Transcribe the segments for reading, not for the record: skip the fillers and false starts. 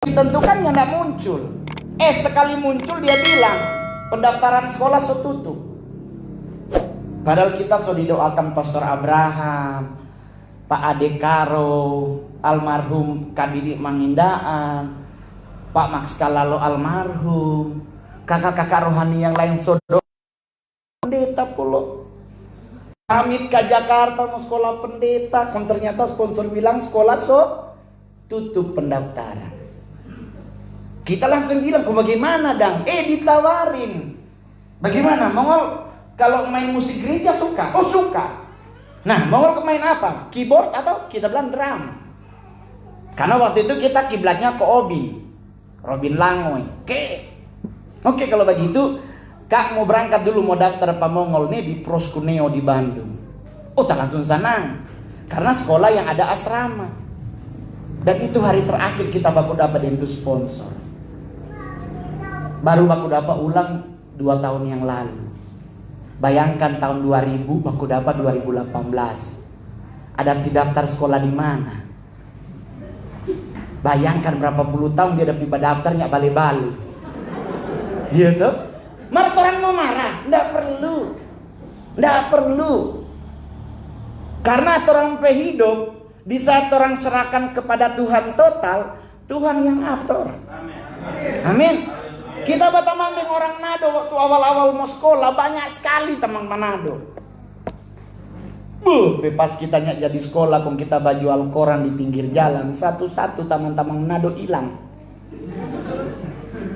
ditentukannya tidak muncul. Sekali muncul dia bilang pendaftaran sekolah tutup. Padahal kita sudah didoakan Pastor Abraham, Pak Ade Karo, almarhum Kadidi Mangindaan, Pak Max Kalalo almarhum, kakak-kakak rohani yang lain sudah pendeta pulau. Amit ke Jakarta mau sekolah pendeta, kan ternyata sponsor bilang sekolah tutup pendaftaran. Kita langsung bilang, kok bagaimana dang? Ditawarin. Bagaimana? Mongol kalau main musik gereja suka? Oh suka. Nah, mongol main apa? Keyboard atau kita bilang drum? Karena waktu itu kita kiblatnya ke Robin Langoy. Oke, kalau begitu Kak mau berangkat dulu, mau daftar Pak Mongol nih di Proskuneo di Bandung. Oh tak langsung senang, karena sekolah yang ada asrama. Dan itu hari terakhir kita baku dapat itu sponsor. Baru baku dapat ulang 2 tahun yang lalu. Bayangkan tahun 2000 baku dapat 2018. Ada daftar sekolah di mana? Bayangkan berapa puluh tahun dia dapat daftarnya balik-balik. Iya tuh? Orang mau marah, ndak perlu. Karena orang hidup di saat orang serahkan kepada Tuhan total, Tuhan yang atur. Amin. Kita berteman dengan orang Manado waktu awal-awal mau sekolah, banyak sekali teman Manado. Pas kita jadi sekolah, kong kita baju Al-Quran di pinggir jalan, satu-satu teman-teman Manado hilang.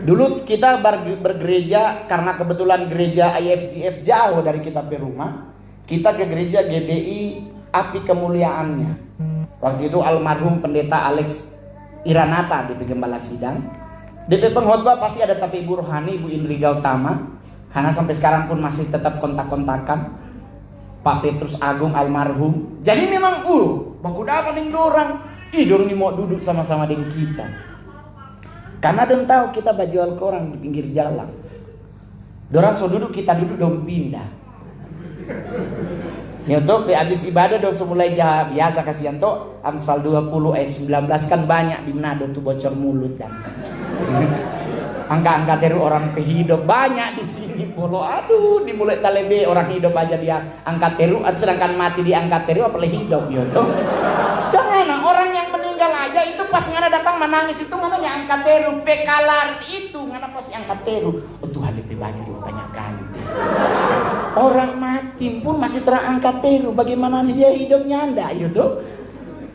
Dulu kita bergereja karena kebetulan gereja IFGF jauh dari kita pe rumah. Kita ke gereja GBI Api Kemuliaannya. Waktu itu almarhum pendeta Alex Iranata di gembala sidang. DP pengkhotbah pasti ada tapi Ibu Rohani, Ibu Indri Gautama. Karena sampai sekarang pun masih tetap kontak-kontakan. Pak Petrus Agung almarhum. Jadi memang baku dapat dengan orang. Dorang ini mau duduk sama-sama dengan kita. Karena dorang tahu kita baju Al-Quran di pinggir jalan. Dorang so duduk, kita duduk, dorang pindah. Ya toh, habis ibadah dorang so mulai biasa kasihan toh. Amsal 20 ayat 19 kan banyak di Manado tuh bocor mulut dan angka-angka teru orang kehidup banyak di sini polo. Aduh, dimulai talebe orang hidup aja dia angkat teru, sedangkan mati di angkat teru apalagi hidup ya toh. Jangan orang yang meninggal aja itu pas ngana datang menangis itu ngana yang angkat teru, pekalar itu ngana pasti angkat teru. Oh Tuhan lebih banyak banyak ganti. Orang mati pun masih terangkat teru, bagaimana dia hidupnya anda ya toh.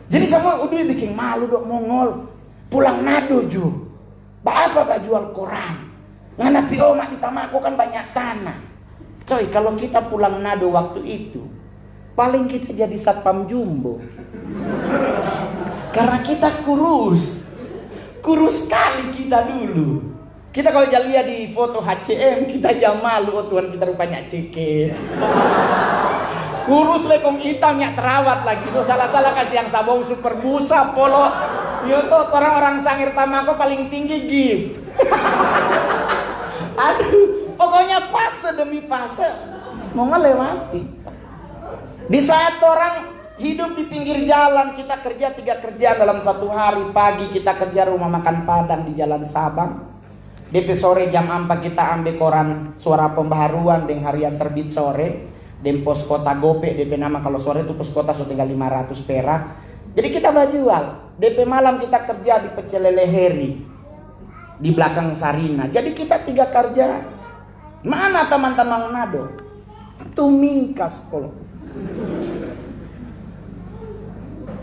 Jadi semua udah bikin malu dok Mongol. Pulang Nado ju. Apa baju Al-Quran? Ngana mak di Tamako kan banyak tanah. Coy, kalau kita pulang Nado waktu itu, paling kita jadi satpam jumbo. Karena kita kurus sekali kita dulu. Kita kalau lihat di foto HCM, kita aja malu, oh Tuhan kita rupanya ceket. Kurus lekong hitam yang terawat lagi. Itu salah-salah kasih yang sabong super busa polo. Itu orang-orang Sangir Tamako paling tinggi gift. Aduh, pokoknya fase demi fase mau ngelewati. Di saat orang hidup di pinggir jalan, kita kerja 3 kerjaan dalam satu hari. Pagi kita kerja rumah makan Padang di Jalan Sabang. DP sore jam 4 kita ambil koran Suara Pembaharuan dengan harian terbit sore. Dan pos kota Gope, DP nama kalau sore itu pos kota so tinggal 500 perak. Jadi kita jual. DP malam kita kerja di Pecelele Heri di belakang Sarina. Jadi kita 3 kerja. Mana teman-teman Manado? Tumingkas polo.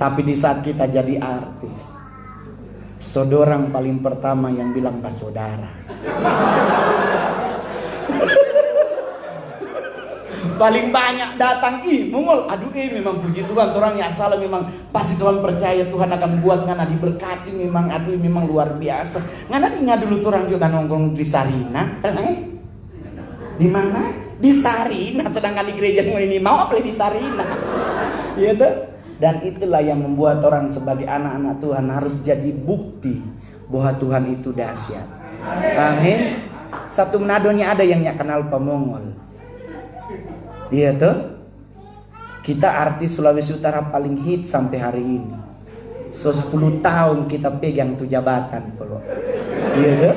Tapi di saat kita jadi artis, sodorang paling pertama yang bilang pas saudara. Paling banyak datang, Mongol, aduh memang puji Tuhan, orang yang salah memang pasti Tuhan percaya Tuhan akan buat ngana diberkati memang, aduh memang luar biasa. Ngana dulu orang juga nongkrong di Sarina, di mana? Di Sarina, sedangkan di gereja ini mau apa di Sarina, ya tuh. Dan itulah yang membuat orang sebagai anak-anak Tuhan harus jadi bukti bahwa Tuhan itu dahsyat. Amin. Satu Manadonya ada yang kenal Pemongol. Iya tuh. Kita artis Sulawesi Utara paling hit sampai hari ini. So 10 tahun kita pegang tuh jabatan polo. Iya deh.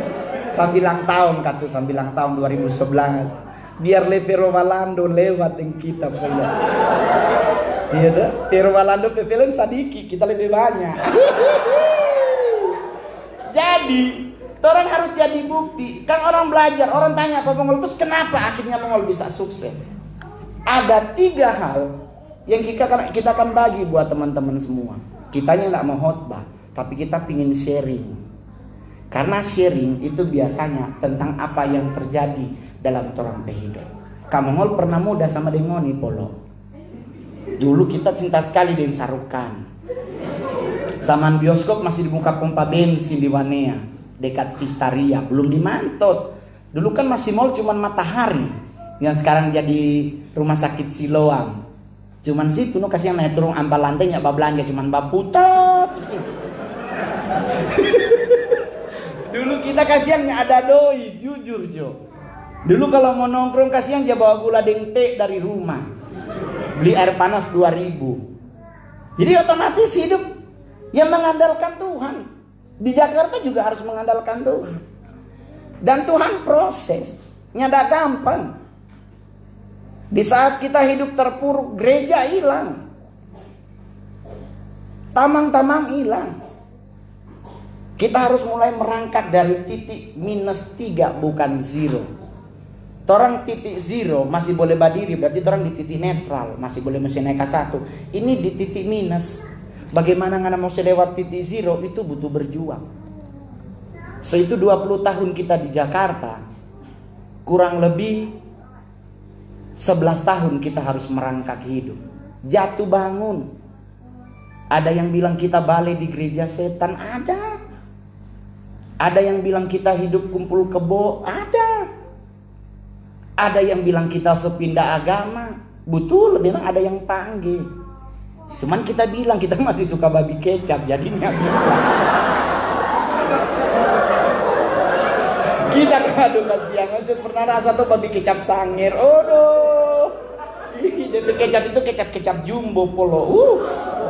Sambilang tahun kata sambilang tahun 2011. Biar le Pero Walando lewat yang kita polo. Iya deh. Pero Walando film sadiki kita lebih banyak. Jadi orang harus jadi bukti. Kan orang belajar, orang tanya Pak Mongol terus kenapa akhirnya Mongol bisa sukses? Ada 3 hal yang kita akan bagi buat teman-teman semua. Kitanya nggak mau khotbah, tapi kita pingin sharing. Karena sharing itu biasanya tentang apa yang terjadi dalam orang hidup. Kamu Mongol pernah muda sama Dengoni polo. Dulu kita cinta sekali dengan Sarukan. Saman bioskop masih di muka pompa bensin di Wanea, dekat Vistaria, belum di Mantos. Dulu kan masih mall cuman Matahari, yang sekarang jadi rumah sakit Siloam. Cuman situ no kasih yang naik turun ampal lantai nyak belanja cuman baputat. Dulu kita kasihannya ada doi, jujur Jo. Dulu kalau mau nongkrong kasihan dia bawa gula dengte dari rumah. Beli air panas 2000. Jadi otomatis hidup yang mengandalkan Tuhan. Di Jakarta juga harus mengandalkan Tuhan. Dan Tuhan proses. Nyada gampang. Di saat kita hidup terpuruk, gereja hilang. Tamang-tamang hilang. Kita harus mulai merangkak dari titik -3 bukan 0. Orang titik 0 masih boleh berdiri, berarti orang di titik netral, masih boleh mesin naik ke 1. Ini di titik minus. Bagaimana ngana mau lewat titik 0 itu butuh berjuang. So itu 20 tahun kita di Jakarta, kurang lebih 11 tahun kita harus merangkak hidup. Jatuh bangun. Ada yang bilang kita balai di gereja setan, ada. Ada yang bilang kita hidup kumpul kebo, ada. Ada yang bilang kita sepindah agama, betul, memang ada yang panggil. Cuman kita bilang kita masih suka babi kecap, jadi nggak bisa. Kita kado kasihan, maksud pernah rasa tuh babi kecap sangir, DP kecap itu kecap jumbo polo.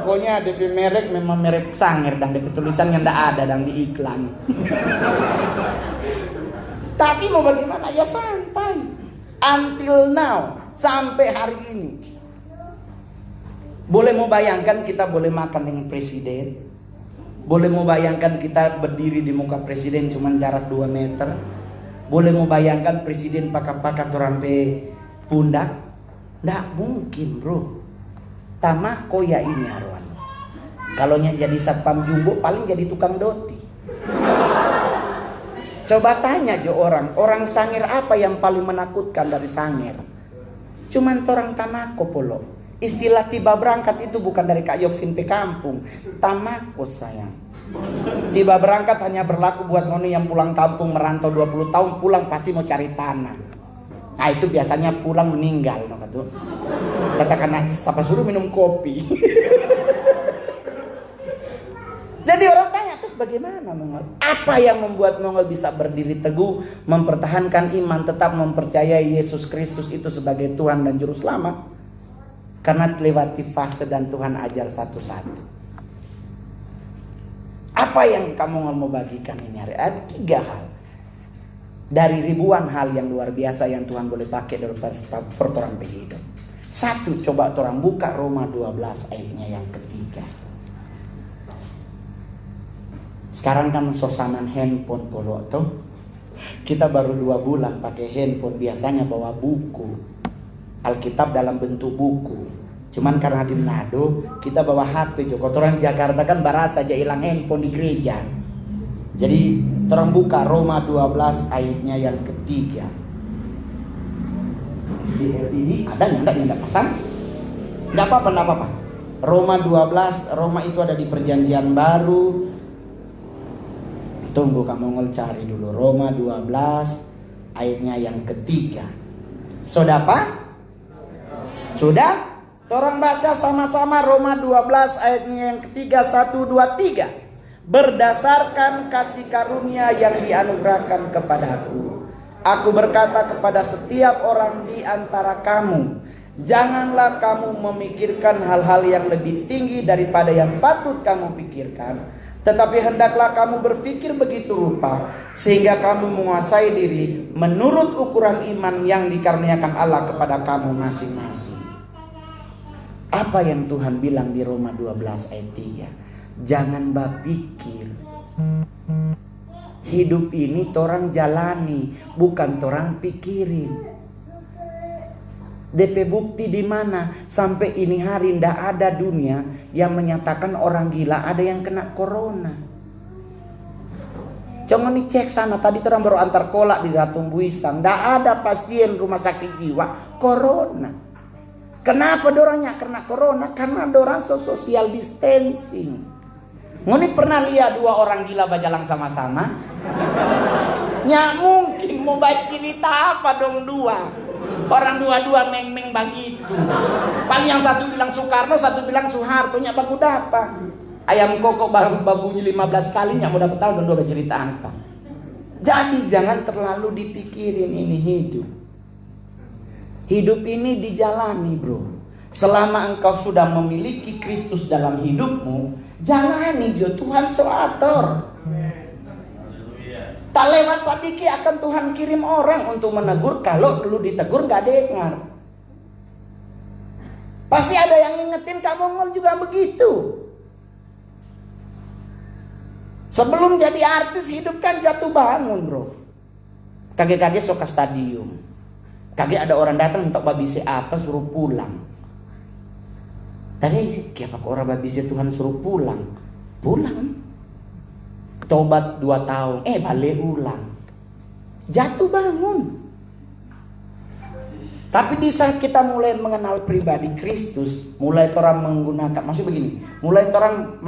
Pokoknya DP merek memang merek sangir dan DP tulisannya ndak ada dan di iklan. Tapi mau bagaimana ya santai. Until now, sampai hari ini. Boleh mau bayangkan kita boleh makan dengan presiden. Boleh mau bayangkan kita berdiri di muka presiden cuman jarak 2 meter. Boleh mau bayangkan presiden pakai torampe pundak. Nggak mungkin bro. Tamako ya ini Arwan. Kalau jadi satpam jumbo paling jadi tukang doti. Coba tanya jo orang sangir apa yang paling menakutkan dari sangir? Cuman orang tamako polo. Istilah tiba berangkat itu bukan dari Kak Yoksin pe kampung. Tamako sayang. Tiba berangkat hanya berlaku buat noni yang pulang kampung merantau 20 tahun, pulang pasti mau cari tanah. Nah itu biasanya pulang meninggal. Katakan siapa suruh minum kopi. Jadi orang tanya terus bagaimana Mongol? Apa yang membuat Mongol bisa berdiri teguh, mempertahankan iman, tetap mempercayai Yesus Kristus itu sebagai Tuhan dan Juru Selamat? Karena lewati fase dan Tuhan ajar satu-satu. Apa yang kamu mau bagikan ini hari? Ada 3 hal. Dari ribuan hal yang luar biasa yang Tuhan boleh pakai dalam pertorang hidup. 1, coba orang buka Roma 12 ayatnya yang ketiga. Sekarang kan sosanan handphone polo tuh. Kita baru 2 bulan pakai handphone, biasanya bawa buku. Alkitab dalam bentuk buku. Cuman karena di Manado kita bawa HP jo. Kotoran Jakarta kan barasa aja hilang handphone di gereja. Jadi orang buka Roma 12 ayatnya yang ketiga. Di LPD ada enggak pasang? Enggak apa-apa. Roma 12, Roma itu ada di Perjanjian Baru. Tunggu kamu Mongol cari dulu Roma 12 ayatnya yang ketiga. Sudah apa? Sudah? Orang baca sama-sama Roma 12 ayatnya yang ketiga. 1, 2, 3. Berdasarkan kasih karunia yang dianugerahkan kepadaku, aku berkata kepada setiap orang di antara kamu, Janganlah kamu memikirkan hal-hal yang lebih tinggi daripada yang patut kamu pikirkan, tetapi hendaklah kamu berpikir begitu rupa sehingga kamu menguasai diri menurut ukuran iman yang dikaruniakan Allah kepada kamu masing-masing. Apa yang Tuhan bilang di Roma 12 ayat 3? Jangan berpikir. Hidup ini torang jalani, bukan torang pikirin. DP bukti di mana? Sampai ini hari ndak ada dunia yang menyatakan orang gila ada yang kena corona. Jangan dicek sana, tadi orang baru antar kolak di Datung Buisang, ndak ada pasien rumah sakit jiwa corona. Kenapa dorangnya kena corona? Karena dorang social distancing. Ngoni pernah lihat dua orang gila berjalan sama-sama? Nyak mungkin mau baca cerita apa dong dua. Orang dua-dua meng-meng begitu. Paling yang satu bilang Soekarno, satu bilang Soeharto, nyak baku dapat. Ayam kokok babunyi 15 kali, nyak mau dapat tahu dan dua cerita apa. Jadi jangan terlalu dipikirin ini hidup. Hidup ini dijalani, bro. Selama engkau sudah memiliki Kristus dalam hidupmu, jalani jo, Tuhan soator. Tak lewat sadiki akan Tuhan kirim orang untuk menegur. Kalau dulu ditegur gak dengar, pasti ada yang ngingetin. Kamu juga begitu. Sebelum jadi artis hidup kan jatuh bangun, bro. Kage-kage sok ke stadium, kage ada orang datang untuk babisi apa suruh pulang. Tadi kenapa kok orang babisi Tuhan suruh pulang? Pulang. Tobat 2 tahun, balik ulang. Jatuh bangun. Tapi di saat kita mulai mengenal pribadi Kristus, mulai orang menggunakan, maksud begini, mulai orang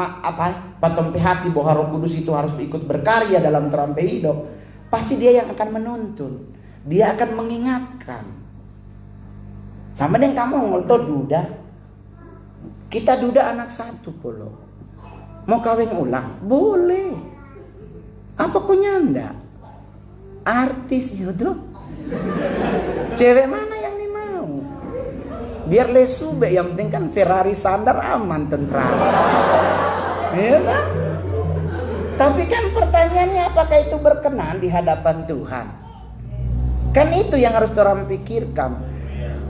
patompe hati bahwa Roh Kudus itu harus ikut berkarya dalam orang hidup, pasti dia yang akan menuntun, dia akan mengingatkan. Sama dengan kamu ngolto duda, kita duda anak satu polo, mau kawin ulang, boleh. Apa kau nyanda? Artis yudro. Cewek mana yang nih mau? Biar lesube, yang penting kan Ferrari sandar aman tentram. Iya kan? Tapi kan pertanyaannya, apakah itu berkenan di hadapan Tuhan? Kan itu yang harus orang pikirkan.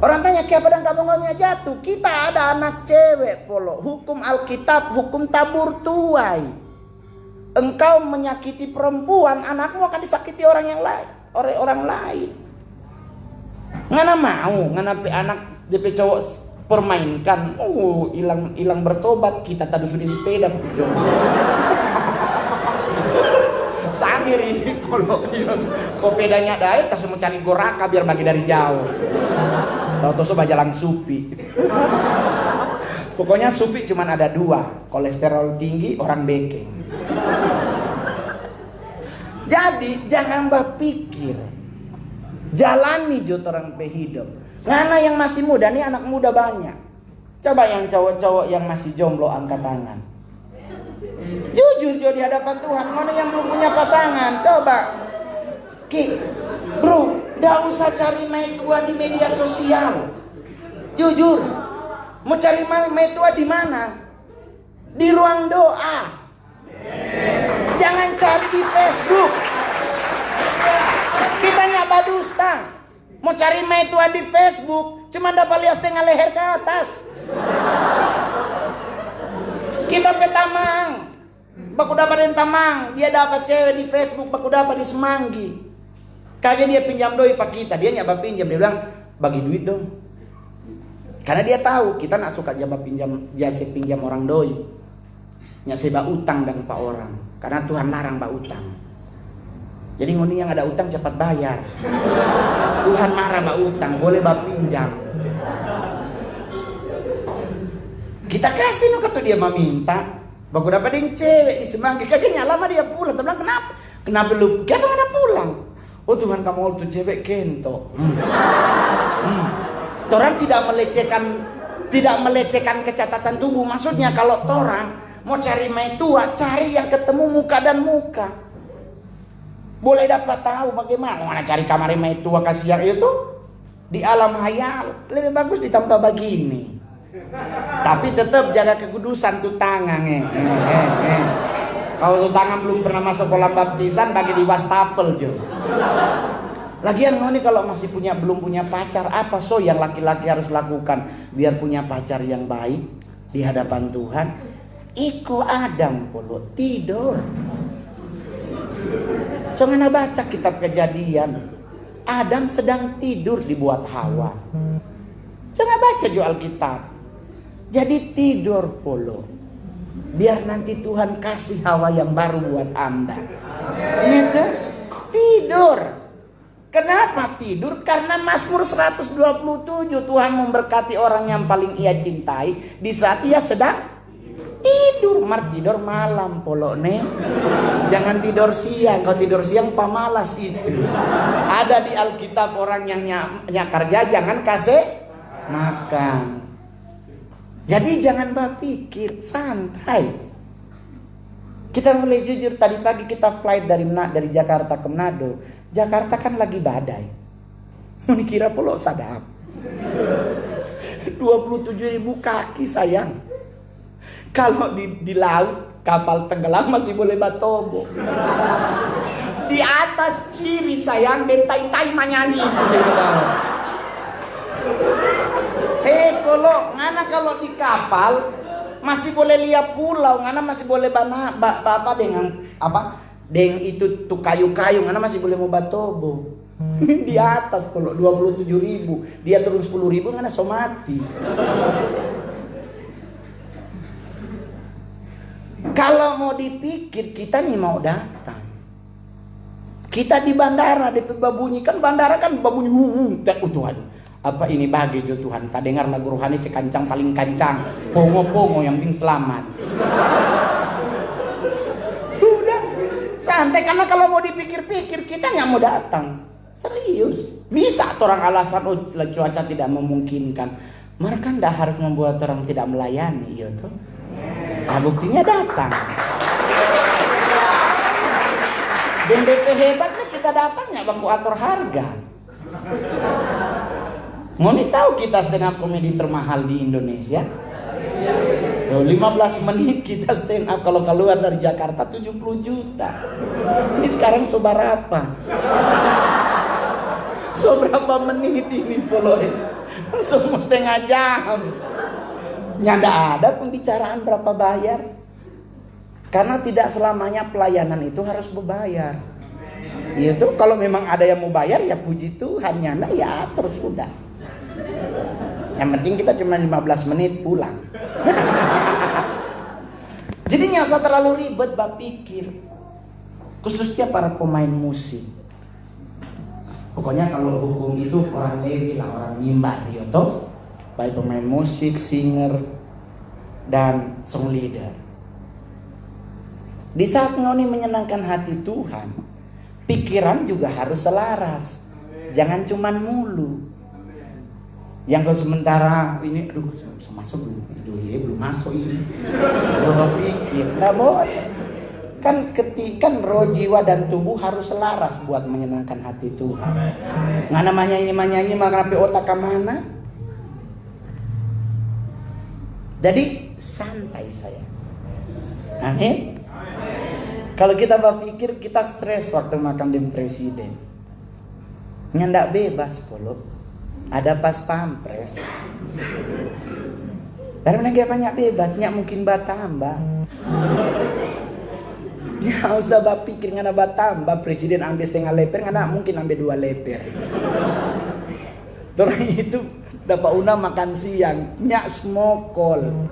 Orang tanya, kenapa dan kamu ngomongnya jatuh? Kita ada anak cewek polo. Hukum Alkitab, hukum tabur tuai. Engkau menyakiti perempuan, anakmu akan disakiti orang yang lain, oleh orang lain. Ngana mau, ngana anak DP cowok permainkan, hilang bertobat, kita tadi sudah dipeda Samir ini kalau kok pedanya ada, kita semua cari goraka biar bagi dari jauh. Tahu-tahu sobat jalan supi. Pokoknya supi cuma ada 2, kolesterol tinggi, orang bekeng. Jadi jangan berpikir, jalani jo orang hidup. Ngana yang masih muda nih, anak muda banyak. Coba yang cowok-cowok yang masih jomblo angkat tangan. Jujur jo di hadapan Tuhan, mana yang belum punya pasangan? Coba, bro, nggak usah cari metua di media sosial. Jujur, mau cari metua di mana? Di ruang doa. Jangan cari di Facebook. Kita nyapa dusta. Mau cari metua di Facebook, cuma dapat lihat setengah leher ke atas. Kita petamang, baku dapat tamang, dia dapat cewek di Facebook, baku dapat di Semanggi. Kagak dia pinjam doi pak kita, dia nyapa pinjam, dia bilang bagi duit dong. Karena dia tahu kita nak suka jasa pinjam orang doi. Nyak seba utang dan pak orang, karena Tuhan larang pak utang. Jadi ngoni yang ada utang cepat bayar. Tuhan marah pak utang, boleh pak pinjam. Kita kasih no kata dia meminta. Baku dapat yang cewek di Semanggi, kagaknya lama dia pulang. Dia bilang kenapa? Kenapa lu? Kenapa nggak pulang? Oh Tuhan kamu waktu cewek kento. Orang tidak melecehkan kecatatan tubuh. Maksudnya kalau orang mau cari metua, cari yang ketemu muka dan muka. Boleh dapat tahu bagaimana. Mana cari kamar metua kasih yang itu? Di alam hayal lebih bagus ditambah begini. Tapi tetap jaga kekudusan tuh tangan. Kalau tuh tangan belum pernah masuk kolam baptisan, bagi di wastafel jo. Lagian ini kalau masih belum punya pacar, apa yang laki-laki harus lakukan biar punya pacar yang baik di hadapan Tuhan? Iko Adam polo tidur. Jangan baca kitab Kejadian. Adam sedang tidur dibuat Hawa. Jangan baca juga Alkitab. Jadi tidur polo. Biar nanti Tuhan kasih Hawa yang baru buat Anda. Gitu? Tidur. Kenapa tidur? Karena Mazmur 127 Tuhan memberkati orang yang paling ia cintai di saat ia sedang tidur. Tidur malam polo nih. Jangan tidur siang. Kalau tidur siang pamalas itu. Ada di Alkitab orang yang kerja jangan kasih makan. Jadi jangan berpikir, santai. Kita mulai jujur, tadi pagi kita flight dari Jakarta ke Manado. Jakarta kan lagi badai. Mau dikira polo sadap. 27.000 kaki sayang. Kalau di laut kapal tenggelam masih boleh batobo. Di atas ciri sayang dan tai-tai manyanyi. Kalau ngana kalau di kapal masih boleh lihat pulau, ngana masih boleh dengan itu tuh kayu-kayu, ngana masih boleh mau batobo. Di atas kalau 27.000, dia turun 10.000, ngana so mati. Kalau mau dipikir kita nih mau datang. Kita di bandara, di babunyi kan bandara kan babunyi Tuhan. Apa ini bagi jo Tuhan? Tak dengar lagu rohani sekancang paling kancang, pongo-pongo yang penting selamat. Udah santai, karena kalau mau dipikir-pikir kita nggak mau datang. Serius, bisa orang alasan cuaca tidak memungkinkan. Mereka ndak harus membuat orang tidak melayani, iya tuh. Buktinya datang. Dan DP hebatnya kita datangnya bangku atur harga. Mau nih tahu kita stand up comedy termahal di Indonesia? 15 menit kita stand up kalau keluar dari Jakarta 70 juta. Ini sekarang seberapa? Seberapa menit ini poloy? Semua setengah jam. Nyanda ada pembicaraan berapa bayar? Karena tidak selamanya pelayanan itu harus berbayar. Itu kalau memang ada yang mau bayar ya puji Tuhan, nyanda ya terus udah. Yang penting kita cuma 15 menit pulang. Jadi nggak usah terlalu ribet berpikir. Khususnya para pemain musik. Pokoknya kalau hukum itu orang Lewi lah, orang mimbar ya toh. Baik pemain musik, singer, dan song leader. Di saat ngoni menyenangkan hati Tuhan, pikiran juga harus selaras. Jangan cuman mulu. Yang kalau sementara ini, aduh, masuk belum masuk ini, belum pikir, nggak boleh. Kan roh, jiwa dan tubuh harus selaras buat menyenangkan hati Tuhan. Nggak namanya nyanyi maka otak kemana? Jadi santai saya. Amin. Kalau kita berpikir kita stres waktu makan dengan presiden, nyandak bebas polo. Ada pas pampres. Karena nggak banyak bebasnya mungkin batambah. Ya usah berpikir ngana batambah presiden ambil setengah leper, ngana mungkin ambil 2 leper. Terus itu dapat una makan siang, nyak smokol.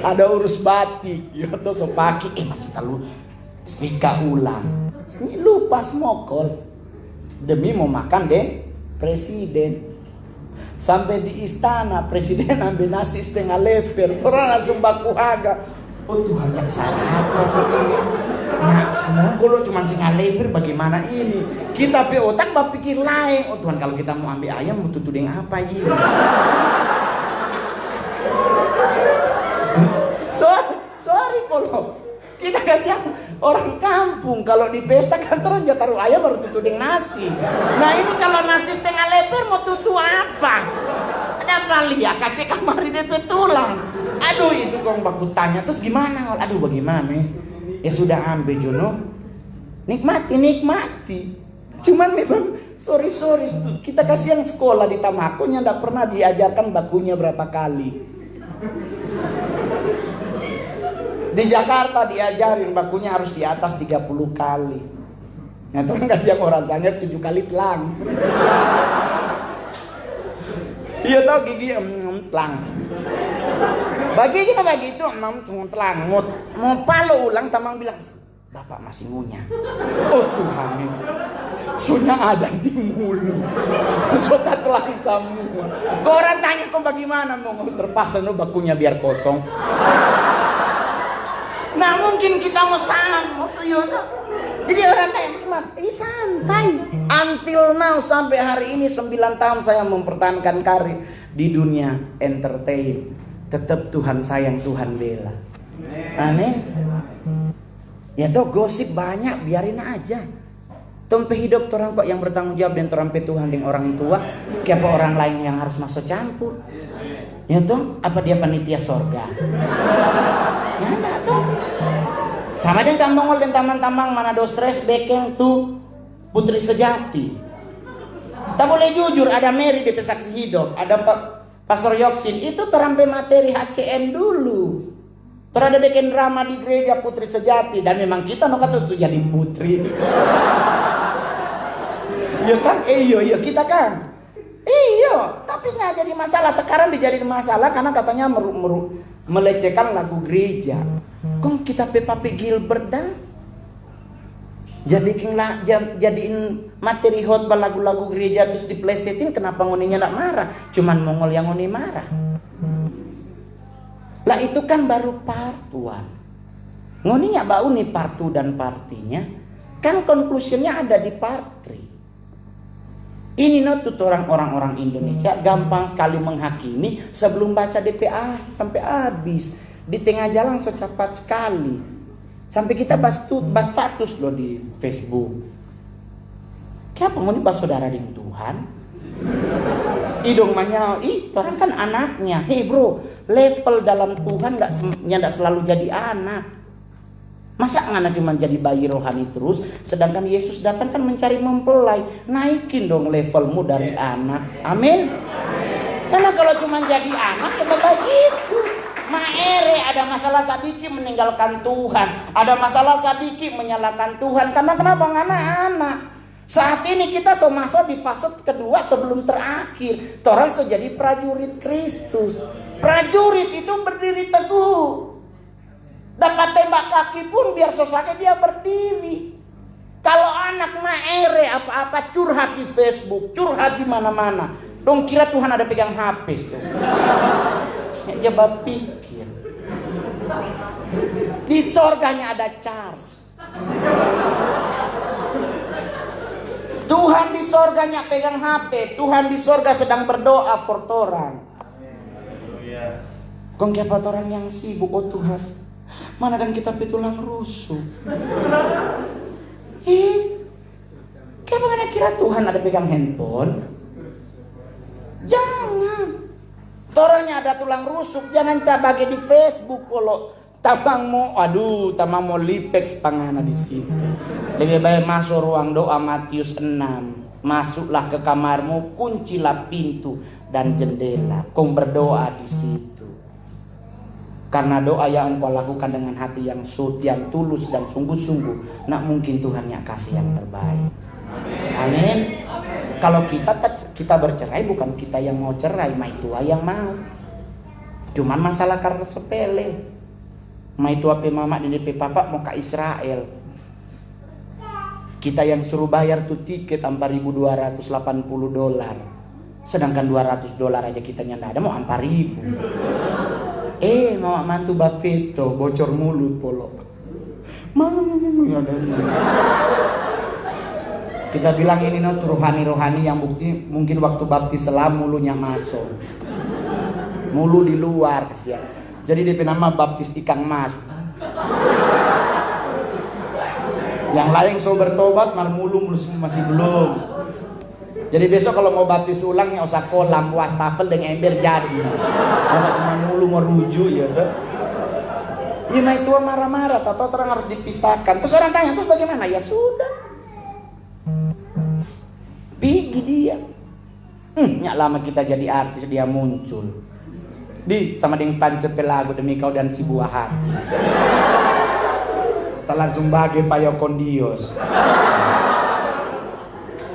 Ada urus batik, ya tuh sopaki, masih terlalu serika ulang. Lupa smokol demi mau makan deh presiden. Sampai di istana presiden ambil nasi setengah leper, orang langsung baku haga. Oh Tuhan yang sarapan ini. Nah semua kalau cuma setengah leper bagaimana ini? Kita pe otak berpikir lain. Oh Tuhan kalau kita mau ambil ayam mau tutu dengan apa ini? Sorry polo. Kita kasih Orang kampung kalau di pesta kan terus taruh ayam baru tutu dengan nasi. Nah ini kalau nasi setengah leper mau tutu apa? Ada apa lihat kace kamari DP tulang. Aduh itu kong baku tanya terus gimana? Aduh bagaimana? Ya sudah ambil Jono. Nikmati. Cuman memang sorry kita kasih yang sekolah di Tamakonya ndak pernah diajarkan bakunya berapa kali. Di Jakarta diajarin bakunya harus di atas 30 kali. Nah terus kasih yang orang sana 7 kali telang. Iya tau gigi telang. Bagi itu telang. Mau palo ulang tamang bilang Bapak masih ngunyah. Oh Tuhan, sunya ada di mulut. Sudah telah semua. Kau orang tanya kau bagaimana mau terpaksa no bakunya biar kosong. Nah mungkin kita mau sayuta. Jadi orang tanya santai. Until now sampai hari ini 9 tahun saya mempertahankan karir di dunia entertain. Tetap Tuhan sayang, Tuhan bela. Aneh. Ya toh gosip banyak, biarin aja. Tompe hidup orang kok yang bertanggung jawab dan torampe Tuhan dengan orang tua. Siapa orang lain yang harus masuk campur? Ya toh, apa dia panitia sorga? Ya enggak toh. Sama dengan Mongol dan tamang-tamang Manado stres bekeng tuh putri sejati. Tak boleh jujur, ada Mary di saksi hidup, ada Pastor Yoksin, itu terampe materi HCM dulu. Terus ada bikin drama di gereja putri sejati dan memang kita no kata tuh jadi putri. Iya kan? Iya kita kan. Iya, tapi nggak jadi masalah. Sekarang dijadiin masalah karena katanya melecehkan lagu gereja. Kong kita Papi Gilbert dan jadiin materi khotbah lagu-lagu gereja terus diplesetin, kenapa ngoninya nggak marah? Cuman Mongol yang ngoni marah. Lah itu kan baru part 1. Ngoninya bau nih part 2 dan partinya. Kan conclusionnya ada di part 3. Ini orang-orang Indonesia gampang sekali menghakimi sebelum baca DPA sampai habis. Di tengah jalan secepat sekali. Sampai kita bahas status loh di Facebook. Kenapa ngoni bahas saudara dengan Tuhan? Idong manya, orang kan anaknya. Hei bro, level dalam Tuhan nggak selalu jadi anak. Masa ngana cuma jadi bayi rohani terus, sedangkan Yesus datang kan mencari mempelai. Naikin dong levelmu dari anak. Amin. Karena kalau cuma jadi anak ya begitu. Maere ada masalah sadiki meninggalkan Tuhan, ada masalah sadiki menyalahkan Tuhan. Karena kenapa ngana anak? Saat ini kita masuk di fase kedua sebelum terakhir. Orang jadi prajurit Kristus. Prajurit itu berdiri teguh. Dapat tembak kaki pun biar sosaknya dia berdiri. Kalau anak maere apa-apa curhat di Facebook, curhat di mana-mana. Dong kira Tuhan ada pegang HP tuh. Coba pikir. Di sorganya ada Charles. Tuhan di sorganya pegang HP. Tuhan di sorga sedang berdoa for orang. Kong kiapa orang yang sibuk, oh Tuhan, mana dan kita tulang rusuk. Kiapa mana kira Tuhan ada pegang handphone? Jangan. Toranya ada tulang rusuk, jangan bagi di Facebook kalau tamang mau lipex pangana di situ. Lebih baik masuk ruang doa Matius 6. Masuklah ke kamarmu, kuncilah pintu dan jendela. Kau berdoa di situ. Karena doa yang engkau lakukan dengan hati yang tulus dan sungguh-sungguh, nak mungkin Tuhan yang kasih yang terbaik. Amin. Kalau kita bercerai bukan kita yang mau cerai, mai tua yang mau. Cuman masalah karena sepele. Mai tua pe mama dan pe papa mau ke Israel. Kita yang suruh bayar tuh tiket $4.280. Sedangkan $200 aja kita nyanda ada mau 4.000. Mama mantu Bafeto bocor mulut polo. Kita bilang ini rohani-rohani yang bukti mungkin waktu baptis selam mulunya masuk. Mulu di luar kasihan. Jadi DP nama baptis ikan mas. Yang lain so bertobat marmulung masih belum. Jadi besok kalau mau baptis ulang ya usah kolam, wastafel dengan ember jadi. Kalau cuma mulu mau rujuk ya tuh. Ya nah itu marah-marah, tahu terang harus dipisahkan. Terus orang tanya, terus bagaimana? Ya sudah. Pergi dia. Nyak lama kita jadi artis dia muncul. Sama dengan pancepelago demi kau dan si buah hati. Kita langsung bagi payokondios.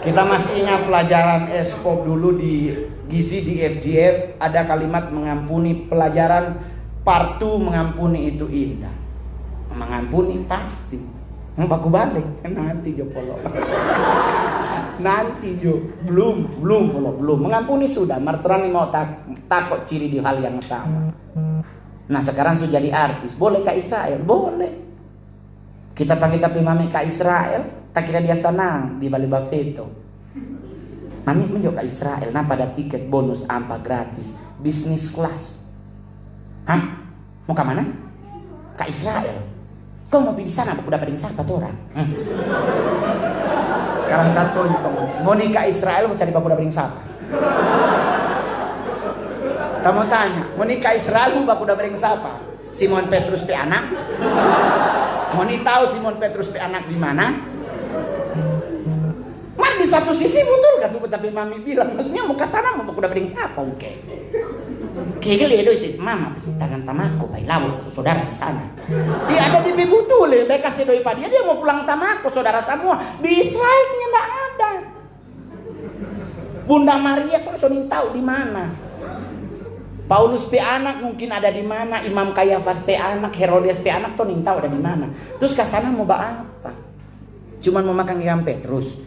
Kita masih ingat pelajaran S-pop dulu di gizi di FGF ada kalimat mengampuni, pelajaran part 2 mengampuni itu indah. Mengampuni pasti. Baku balik nanti jo polo. Nanti jo belum. Mengampuni sudah. Martrani mau takut ciri di hal yang sama. Nah sekarang sudah jadi artis. Boleh ke Israel? Boleh. Kita panggil tapi mami ke Israel. Tak kira dia senang di Bali Buffeto. Mami menjauh ke Israel. Nah pada tiket bonus ampa gratis. Business class. Hah? Mau ke mana? Ke Israel. Kau mau pergi di sana? Aku dapat siapa tuh orang? Sekarang tato mau nikah Israel mau cari baku dapat siapa? Kamu tanya, mau nikah Israel mau baku dapat siapa? Simon Petrus pe anak? Mau nih tahu Simon Petrus pe anak di mana? Man di satu sisi betul kan tuh, tapi mami bilang maksudnya mau ke sana mau baku dapat siapa? Oke. Kegel itu mama tangan tamako baik lawo saudara di sana. Dia ada di Bebutul, baik kasih doi pada dia mau pulang tamako saudara semua. Di Israelnya enggak ada. Bunda Maria tuh soning tahu di mana. Paulus pe anak mungkin ada di mana, Imam Kayafas pe anak, Herodes pe anak tuh tahu ada di mana. Terus ke sana mau apa? Cuman mau makan ikan Petrus.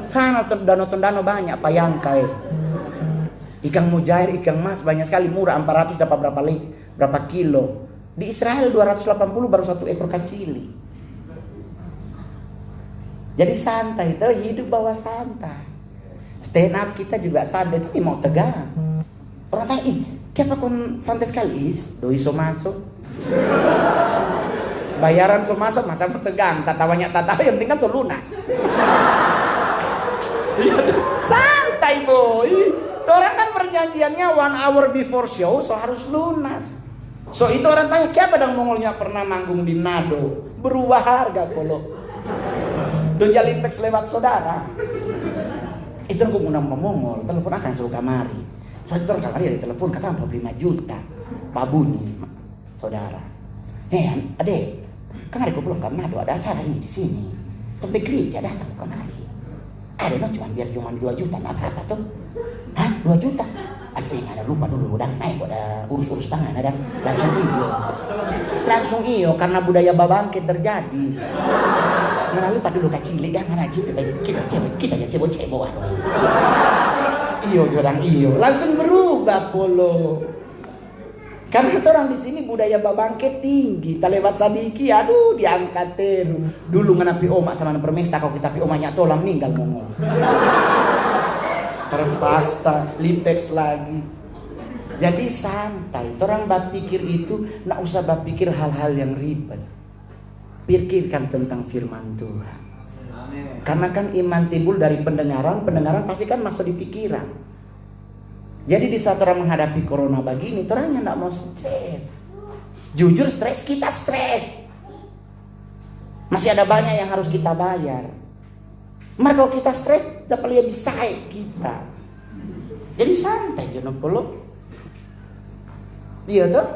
Sana tondano banyak payangkai. Ikan mujair, ikan mas banyak sekali murah 400 dapat berapa kilo. Di Israel 280 baru 1 ekor kacili. Jadi santai itu hidup bawah santai. Stand up kita juga santai tapi mau tegang. Orang tanya, kenapa kon santai sekali? Doi so masuk. Bayaran so masuk masa mau tegang. Tatawa yang penting kan so lunas. Santai boy. Orang kan perjanjiannya 1 hour before show, so harus lunas. So itu orang tanya, siapa dang Mongolnya pernah manggung di Nado? Berubah harga polo. Dan jalin teks lewat saudara. Itu aku ngundang Mongol, telepon akan suruh kamari. Soalnya itu orang kamari ada telepon, kata 45 juta. Pak Buni, saudara. Adek, kan ada aku pulang ke Nado, ada acara ini di sini. Sampai gereja datang ke kamari. Ada no cuma 2 juta, apa tuh? Hah? 2 juta? Ada lupa dulu, udah naik, ada urus-urus tangan, ada langsung iyo, karena budaya babangkit terjadi. Mana lupa dulu kacili, mana gitu, kita aja cebok. Iyo, jorang iyo, langsung berubah polo. Karena orang di sini budaya babangkit tinggi, tak lewat sadiki, aduh diangkat teru. Dulu nganapi omak sama permesta, kalau kita pi omaknya tolam meninggal Mongol. Terpaksa lipex lagi. Jadi santai. Orang berpikir itu nak usah berpikir hal-hal yang ribet. Pikirkan tentang firman Tuhan. Karena kan iman timbul dari pendengaran pasti kan masuk di pikiran. Jadi di saat orang menghadapi corona begini, orang yang tidak mau stres. Jujur stres, kita stres. Masih ada banyak yang harus kita bayar. Maka kalau kita stres, dapat lebih baik kita. Jadi santai jangan perlu. Iya tuh.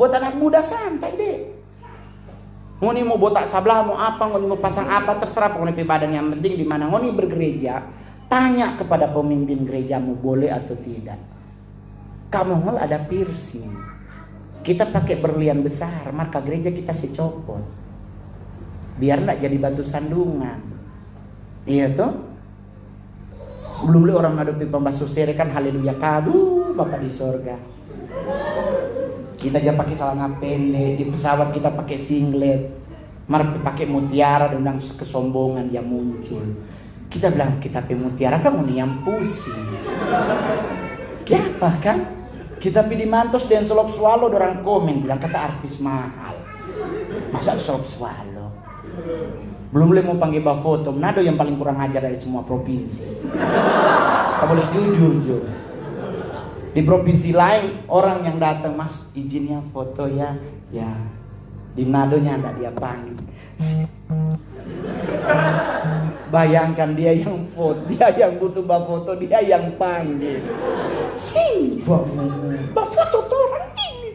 Buat anak muda santai deh. Ngoni mau botak sablah, mau apa, ngoni mau pasang apa, terserah pokoknya ibadah yang penting di mana ngoni bergereja. Tanya kepada pemimpin gerejamu boleh atau tidak. Kamu Mongol ada piercing. Kita pakai berlian besar, maka gereja kita secopot. Biar enggak jadi batu sandungan. Iya tuh. Belum beli orang ngadepi pembasuh sere kan haleluya kadu Bapak di sorga. Kita aja pakai celana pendek, di pesawat kita pakai singlet. Mari pakai mutiara dan kesombongan yang muncul. Kita bilang kita pakai mutiara kan mau yang pusing. Kenapa kan? Kita pilih mantos dan selop swallow orang komen bilang kata artis mahal. Masa selop swallow? Belum boleh mau panggil foto. Manado yang paling kurang ajar dari semua provinsi. Kau boleh jujur. Di provinsi lain orang yang datang, Mas izinnya foto ya. Ya. Di Manadonya ada dia panggil. Bayangkan dia yang foto, dia yang butuh foto, dia yang panggil. Foto tuh orang ini.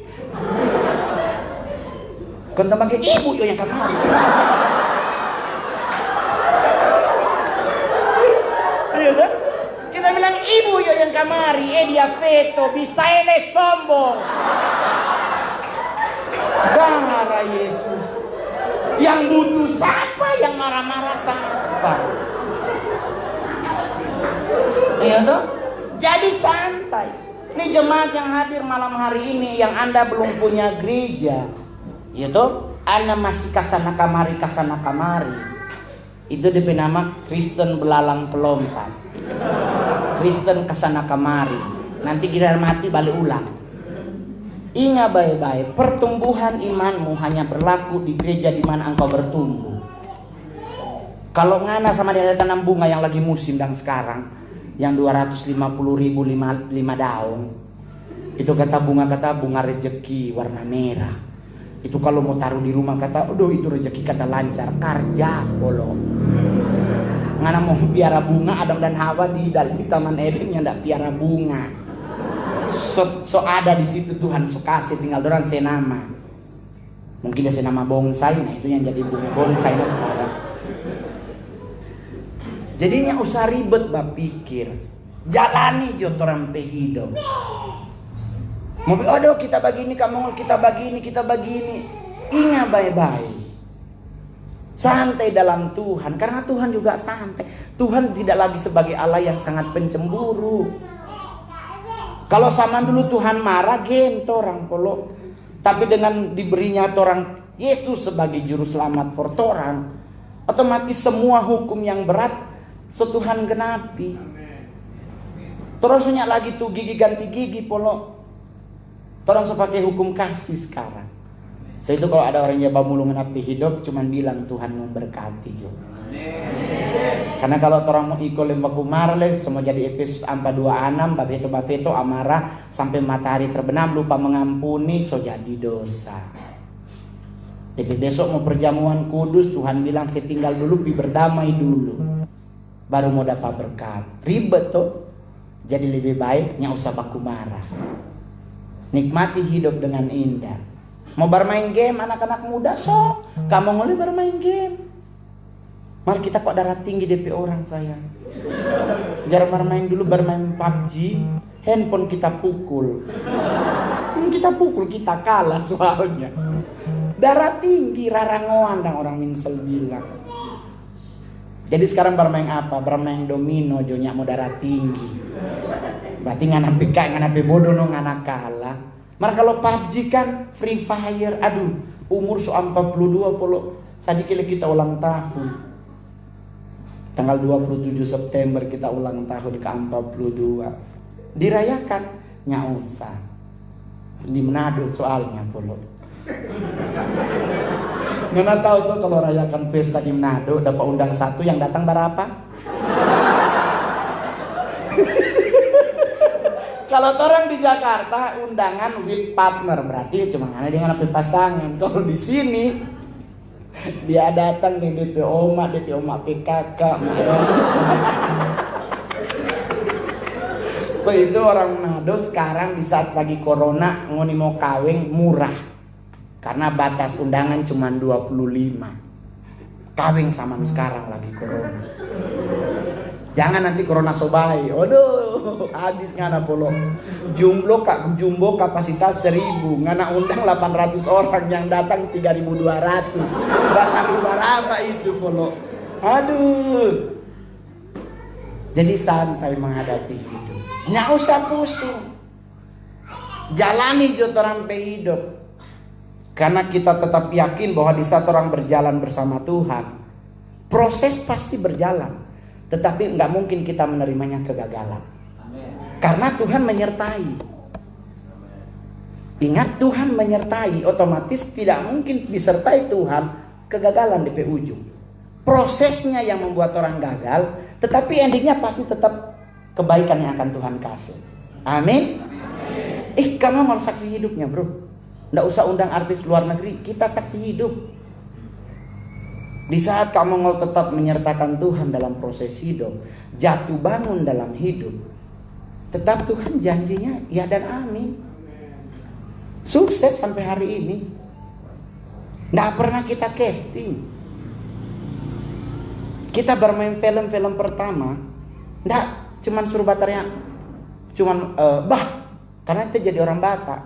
Kan panggil ibu yo yang kamari. Iya kan? Kita bilang ibu yo yang kamari, dia veto, bisa ele sombong. Darah Yesus. Yang butuh siapa? Yang marah-marah siapa? Iya toh? Jadi santai. Ini jemaat yang hadir malam hari ini, yang Anda belum punya gereja, iya toh? Anda masih kasana kamari. Itu DP nama Kristen belalang pelompat. Kristen kasana kamari. Nanti giliran mati balik ulang. Ingat baik-baik, pertumbuhan imanmu hanya berlaku di gereja di mana engkau bertumbuh. Kalau ngana sama dia tanam bunga yang lagi musim dan sekarang, yang 250.000 5 daun, itu kata bunga rezeki warna merah. Itu kalau mau taruh di rumah kata, aduh itu rezeki kata lancar, karja polo. Ngana mau piara bunga, Adam dan Hawa di Taman Eden yang ndak piara bunga. So ada di situ Tuhan so kasih, tinggal dorang senama. Mungkin dia senama bonsai, nah itu yang jadi bunga bonsai sekarang. Jadinya usah ribet pikir, jalani jo orang hidup. Mobil aduh kita begini, kamu kita begini. Ingat baik-baik. Santai dalam Tuhan, karena Tuhan juga santai. Tuhan tidak lagi sebagai Allah yang sangat pencemburu. Kalau sama dulu Tuhan marah, gento orang polo. Tapi dengan diberinya orang Yesus sebagai juru selamat for orang, otomatis semua hukum yang berat Tuhan genapi. Terusnya lagi tuh gigi ganti gigi polo. Orang sepakai hukum kasih sekarang. Saya itu kalau ada orang Jawa mulu menapi hidup, cuman bilang Tuhan memberkati jo. Karena kalau orang mau ikut lembaku marle, semua jadi Efesus 4:26, babeto amarah sampai matahari terbenam, lupa mengampuni, so jadi dosa. Tapi besok mau perjamuan kudus, Tuhan bilang saya tinggal dulu, berdamai dulu, baru mau dapat berkat. Ribet tuh. Jadi lebih baik nggak usah baku marah. Nikmati hidup dengan indah. Mau bermain game anak-anak muda, so kamu mulai bermain game. Mari kita kok darah tinggi DP orang sayang. Jarang bermain dulu, bermain PUBG, handphone kita pukul. Kita kalah soalnya. Darah tinggi, rarangoan dan orang minsel bilang. Jadi sekarang bermain apa? Bermain domino, jonya mau darah tinggi. Berarti ngana pika, ngana bodoh, ngana kalah. Maka kalau PUBG kan Free Fire, aduh, umur so 42 polo. Sadikile kita ulang tahun. Tanggal 27 September kita ulang tahun ke 42. Dirayakan, nggak usah. Di Manado soalnya polo. Nggak tahu tuh kalau rayakan pesta di Manado dapat undang satu, yang datang berapa? Kalau orang di Jakarta undangan with partner, berarti cuma ada dengan pasangan. Kalau di sini dia datang di DP Oma PKK. So itu orang Manado sekarang di saat lagi corona ngoni mau kawin murah. Karena batas undangan cuma 25. Kawin sama sekarang lagi corona. Jangan nanti corona sobai. Aduh, habis ngana polo. Jumbo kapasitas 1000, ngana undang 800 orang, yang datang 3200. Datang berapa itu polo? Aduh. Jadi santai menghadapi hidup. Nggak usah pusing. Jalani jo orang hidup. Karena kita tetap yakin bahwa di saat orang berjalan bersama Tuhan, proses pasti berjalan. Tetapi nggak mungkin kita menerimanya kegagalan. Karena Tuhan menyertai. Ingat, Tuhan menyertai, otomatis tidak mungkin disertai Tuhan kegagalan di ujung. Prosesnya yang membuat orang gagal, tetapi endingnya pasti tetap kebaikan yang akan Tuhan kasih. Amin. Kamu mau saksi hidupnya, bro. Nggak usah undang artis luar negeri, kita saksi hidup. Di saat kamu mau tetap menyertakan Tuhan dalam proses hidup, jatuh bangun dalam hidup, tetap Tuhan janjinya ya dan amin. Sukses sampai hari ini. Nggak pernah kita casting. Kita bermain film-film pertama, nggak cuman suruh batarnya, cuman karena kita jadi orang Batak.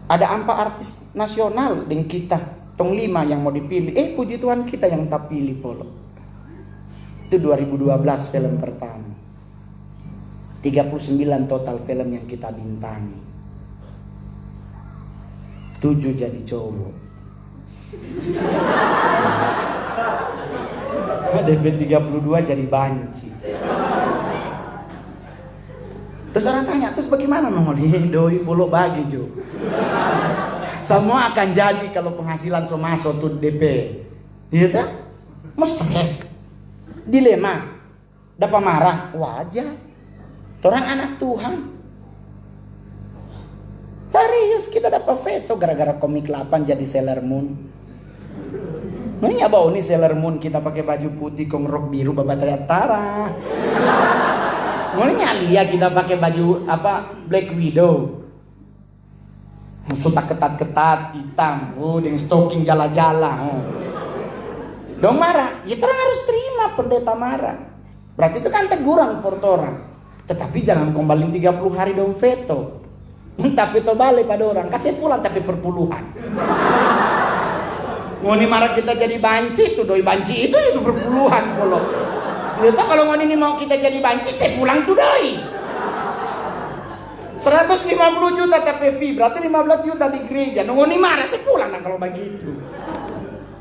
Ada 4 artis nasional dengan kita, tong 5 yang mau dipilih. Puji Tuhan kita yang tak pilih polo. Itu 2012 film pertama. 39 total film yang kita bintangi. 7 jadi cowok. DP 32 jadi banci. Terus orang tanya, terus bagaimana mau doi puluh bagi Jo? Semua akan jadi kalau penghasilan masuk tuh DP. Iya tak? Mau stres, dilema, dapat marah, wajar. Orang anak Tuhan. Serius kita dapat veto gara-gara komik 8 jadi Sailor Moon. Ini bau nih Sailor Moon kita pakai baju putih kong rok biru babataya tara. Ini Alia kita pakai baju Black Widow. Sutak ketat-ketat hitam, dengan stocking jala-jala. Dong marah, ya terang harus terima pendeta marah. Berarti itu kan teguran for orang. Tetapi jangan kembali 30 hari dong veto. Tapi veto balik pada orang, kasih pulang tapi perpuluhan. Ngoni marah kita jadi banci tuh doi banci itu berpuluhan polo. Itu kalau ngoni ini mau kita jadi banci saya pulang tuh doi. 150 juta TPV berarti 15 juta di gereja. Ngoni marah saya pulang kalau begitu.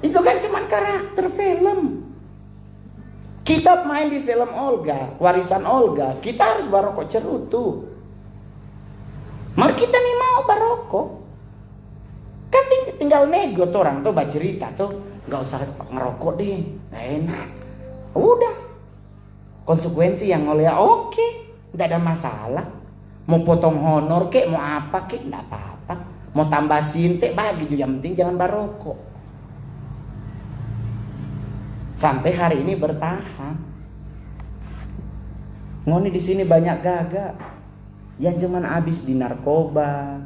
Itu kan cuma karakter film. Kita main di film Olga, warisan Olga, kita harus barokok cerutu. Mari kita nih mau barokok. Kan tinggal nego tuh orang tuh baca cerita tuh, nggak usah ngerokok deh, nggak enak. Udah, konsekuensi yang oleh oke, nggak ada masalah. Mau potong honor kek, mau apa kek, nggak apa-apa. Mau tambah sinte bagi juga, yang penting jangan barokok. Sampai hari ini bertahan. Ngoni di sini banyak gagak, yang cuman habis di narkoba.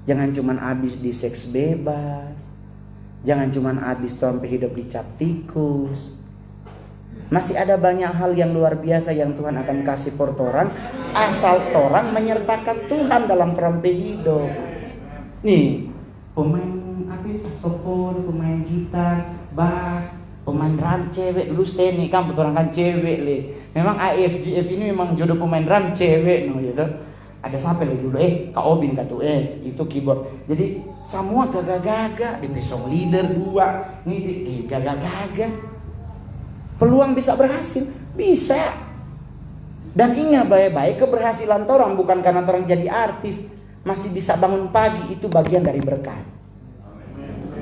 Jangan cuman habis di seks bebas. Jangan cuman habis sampai hidup dicap tikus. Masih ada banyak hal yang luar biasa yang Tuhan akan kasih per orang, asal orang menyertakan Tuhan dalam terampi hidup. Nih, pemain saxophone, pemain gitar, bass, pemain drum cewek, lu nih kan betul orang kan cewek le. Memang AFGF ini memang jodoh pemain drum cewek no gitu. Ada siapa lagi dulu Kak Obin kata itu keyboard. Jadi semua gagah-gagah di besok leader 2 ini gagah-gagah. Peluang bisa berhasil, bisa. Dan ingat baik-baik keberhasilan orang bukan karena orang jadi artis, masih bisa bangun pagi itu bagian dari berkat.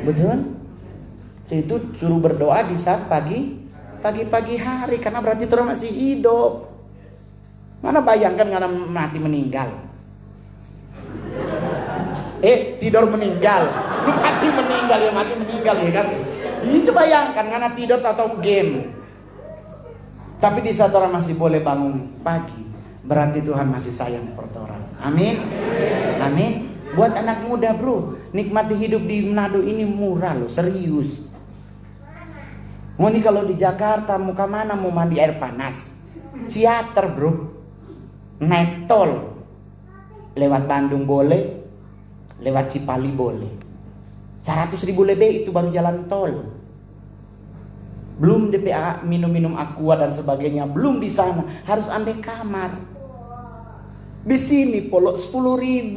Betul? Itu suruh berdoa di saat pagi hari karena berarti orang masih hidup. Mana bayangkan karena mati meninggal. Tidur meninggal. Mati meninggal ya kan. Itu bayangkan karena tidur atau game. Tapi di saat orang masih boleh bangun pagi, berarti Tuhan masih sayang pada orang. Amin. Amin. Buat anak muda bro, nikmati hidup di Manado ini murah loh, serius. Mau nih kalau di Jakarta mau kemana mau mandi air panas? Ciater bro. Naik tol lewat Bandung boleh, lewat Cipali boleh. 100.000 lebih itu baru jalan tol. Belum DPA minum aqua dan sebagainya, belum di sana harus ambil kamar. Di sini polok 10.000.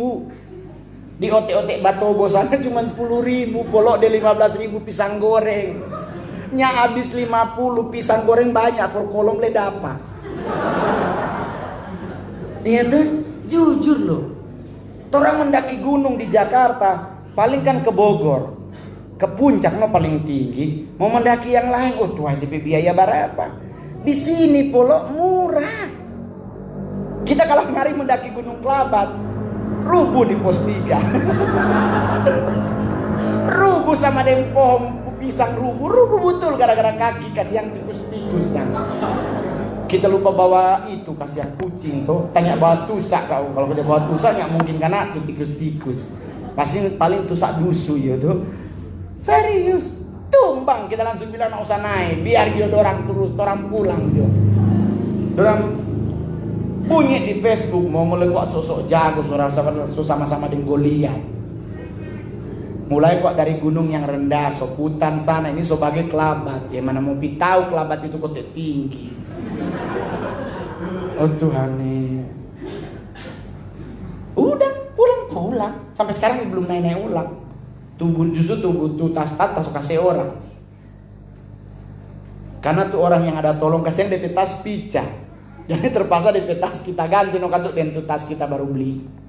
Di otek-otek Batobo sana cuma 10.000, polok di 15.000 pisang goreng. Nya habis 50 pisang goreng banyak, for kolom le dapat. Iya tuh, jujur loh. Orang mendaki gunung di Jakarta, paling kan ke Bogor. ke puncak no paling tinggi, mau mendaki yang lain, oh tuh DP biaya berapa? Di sini polo murah. Kita kalau hari mendaki Gunung Kelabat, rubuh di pos 3. Rubuh sama pohon pisang rubuh betul gara-gara kaki kasih yang tikus-tikus dan kita lupa bawa itu kasih yang kucing tuh, tanya bawa tusak kau, kalau dia bawa tusak nggak mungkin karena tuh tikus-tikus, pasti paling tusak dusu ya tuh. Serius, tumbang kita langsung bilang nggak usah naik, biar dia dorang terus, dorang pulang jo. Dorang bunyi di Facebook mau melengkok sosok jago, sama-sama dengan Goliat. Mulai kok dari gunung yang rendah, Soputan sana, ini sebagai Kelabat. Ya mana mau tahu Kelabat itu kota tinggi. Oh Tuhan nih. Udah pulang. Sampai sekarang belum naik ulang. Justru tuh tas kasih orang. Karena tuh orang yang ada tolong kasihan DP tas picah. Jadi terpaksa DP tas kita ganti no kantuk dan tuh tas kita baru beli.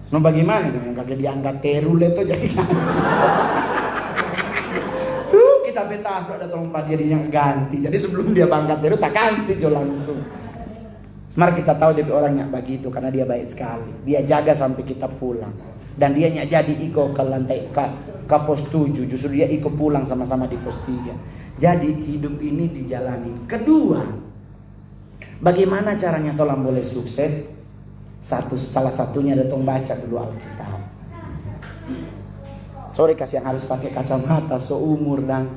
No bagaimana itu kagak diangkat terul itu jadi ganti. Kita betas ada tolong Pak dia yang ganti. Jadi sebelum dia bangkat terul tak ganti jo langsung. Mari kita tahu DP orangnya begitu karena dia baik sekali. Dia jaga sampai kita pulang. Dan dia nyak jadi iko ke lantai ke pos 7, justru dia iko pulang sama-sama di pos 3. Jadi hidup ini dijalani. Kedua, bagaimana caranya tolong boleh sukses? Salah satunya ada tong baca dulu Alkitab. Sorry kasih yang harus pakai kacamata seumur dan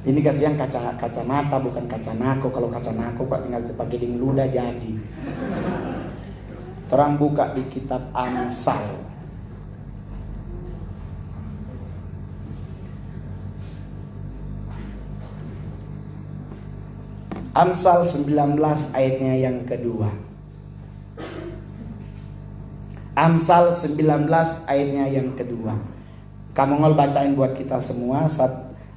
ini kasih yang kacamata bukan kaca nako. Kalau kaca nako kok tinggal pakai ding ludah jadi. Terang buka di kitab Amsal. Amsal 19 ayatnya yang kedua. Amsal 19 ayatnya yang kedua. Kamu ngol bacain buat kita semua.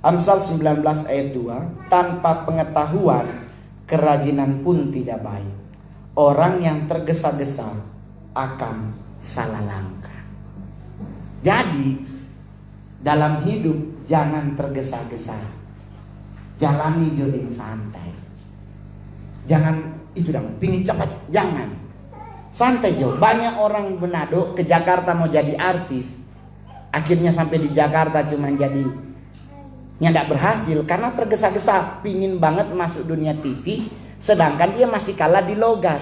Amsal 19 ayat 2. Tanpa pengetahuan kerajinan pun tidak baik. Orang yang tergesa-gesa akan salah langkah. Jadi dalam hidup jangan tergesa-gesa. Jalani jogging santai. Jangan itu dong, pingin cepat, jangan. Santai jo. Banyak orang Manado ke Jakarta mau jadi artis, akhirnya sampai di Jakarta cuma jadi nggak berhasil karena tergesa-gesa, pingin banget masuk dunia TV, sedangkan dia masih kalah di logat.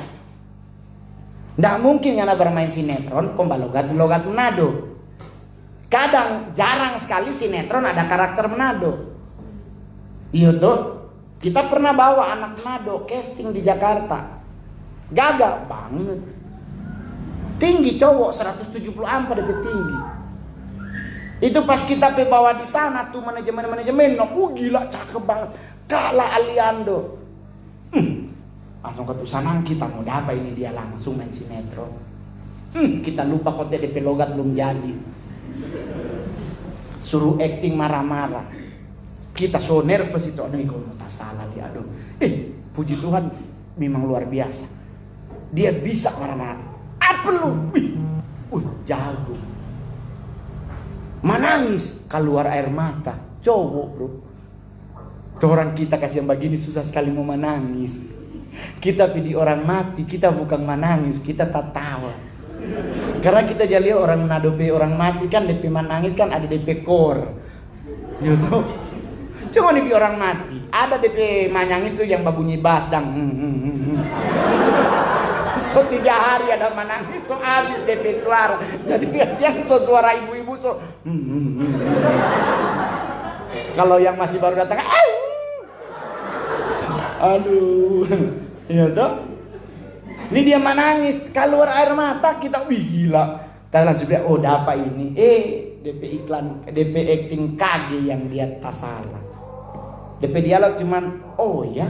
Nggak mungkin karena bermain sinetron, komba logat Manado. Kadang jarang sekali sinetron ada karakter Manado. Iya tuh, kita pernah bawa anak Manado casting di Jakarta, gagal banget. Tinggi cowok 174 DP tinggi. Itu pas kita bawa di sana tuh manajemen no, gila cakep banget. Kalah Aliando. Langsung ke Tusanang kita mau dapat ini dia langsung main sinetron. Kita lupa kok DP logat belum jadi. Suruh acting marah-marah. Kita so nervous itu, aduh kalau tak salah dia aduh. Puji Tuhan memang luar biasa. Dia bisa marah-marah. Apa lu? Jago. Menangis keluar air mata. Cowok bro. Orang kita kasih yang begini susah sekali mau menangis. Kita pilih orang mati, kita bukan menangis, kita tak tawa. Karena kita jadi orang Manado orang mati kan DP menangis kan ada DP core. Gitu. Cuma DP orang mati, ada DP menangis tuh yang babunyi bass dang. So 3 hari ada menangis, so habis DP suara. Jadi yang so suara ibu-ibu so. Kalau yang masih baru datang, aduh, ya dong. Ini dia menangis, keluar air mata kita, wih gila. Kita langsung bilang, oh dapat ini. DP iklan, DP acting kage yang dia tak salah. DP dialog cuman, oh ya,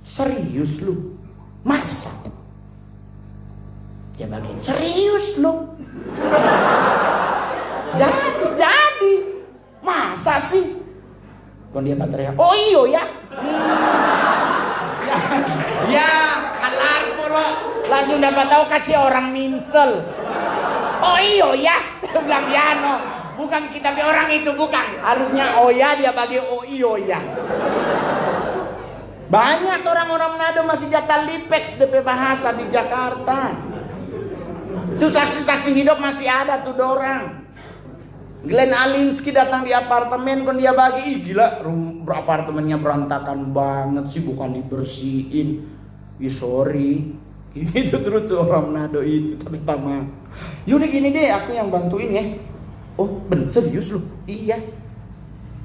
serius lu, masa? Dia bagian, serius lu. Jadi, masa sih? Kalau dia baterai, oh iyo ya. Ya, kalah polo. Langsung dapat tahu kasih orang minsel. Oh iyo ya, bilang Biano. bukan kita be orang itu, bukan. Harusnya Oya dia bagi Oya. Banyak orang-orang Manado masih jatah lipex DP bahasa di Jakarta. Itu saksi-saksi hidup masih ada tuh dorang. Glenn Alinsky datang di apartemen kan dia bagi, ih gila apartemennya berantakan banget sih, bukan dibersihin. Ya sorry. Gitu terus tuh orang Manado itu, tapi sama. Yaudah gini deh, aku yang bantuin ya. Oh bener, serius lu? Iya.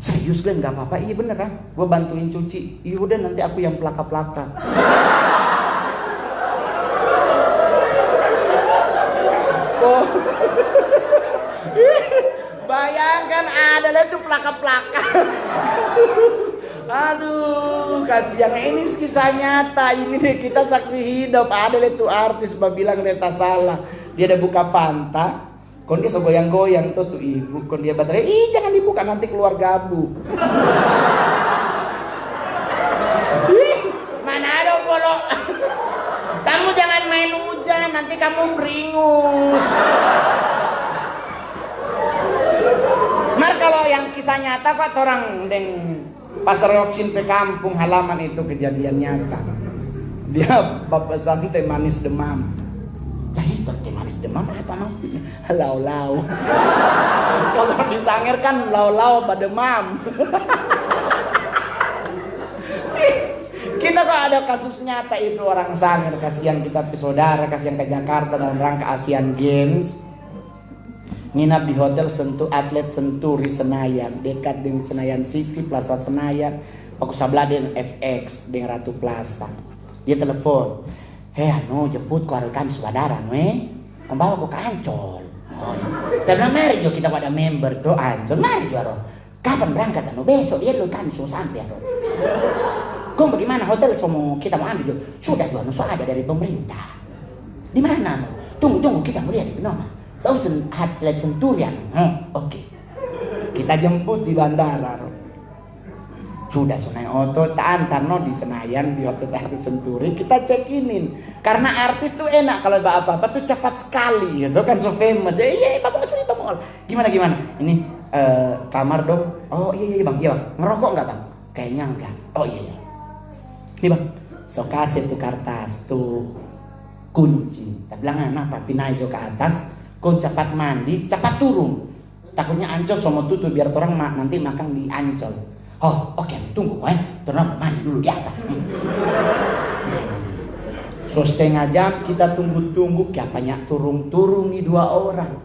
Serius Glenn, gak apa-apa, iya beneran. Gue bantuin cuci. Iya udah nanti aku yang pelaka-pelaka. Oh. Bayangkan ada tuh pelaka-pelaka. Aduh, kasihan. Ini kisah nyata. Ini deh kita saksi hidup. Ada tuh artis bilang neta salah. Dia ada buka Fanta. Kon dia so goyang-goyang tuh ibu. Kon dia baterai. Ih jangan dibuka nanti keluar gabu. Mana ada polo. Kamu jangan main hujan. Nanti kamu beringus. Mar kalau yang kisah nyata kok orang deng Pastor Yoksin pe kampung halaman itu kejadian nyata. Dia pesan teh manis demam. Jadi teh manis demam apa maksudnya? Lau-lau. Kalau disangir kan lau-lau bademam. Kita kok ada kasus nyata itu orang sangir, kasihan kita pe saudara, kasihan ke Jakarta dalam rangka Asian Games. Nginap di hotel Atlet Senturi Senayan, dekat dengan Senayan City, Plaza Senayan. Aku sebelah dengan FX dengan Ratu Plaza. Dia telepon, anu jemput keluarga kami saudara, kau bawa aku ke Ancol. Oh, kita bilang mari jo kita pada member tuh Ancol, mari jo. Kapan berangkat anu besok? Dia lu kami sudah sampai anu. Kau bagaimana hotel semua kita mau ambil jo? Sudah jo, anu ada dari pemerintah. Di mana anu? Tunggu kita mau lihat di Benoma. Tahu Atlet Senturian, oke. Kita jemput di bandara. Sudah naik oto, tak antar di Senayan di hotel Atlet Senturi. Kita check inin, karena artis tuh enak kalau apa-apa tuh cepat sekali, gitu kan so famous. Iya, bapak sini bapak. Gimana? Ini kamar dong. Oh iya bang, ngerokok nggak bang? Kayaknya enggak. Oh iya. Nih bang, so kasih tuh kertas tuh kunci. Tak bilang apa? Pindah ke atas. Kau cepat mandi, cepat turun. Takutnya Ancol sama tutup biar orang nanti makan di Ancol. Oh, oke, tunggu, Orang mandi dulu di atas. So setengah jam kita tunggu, kayak banyak turun nih 2 orang.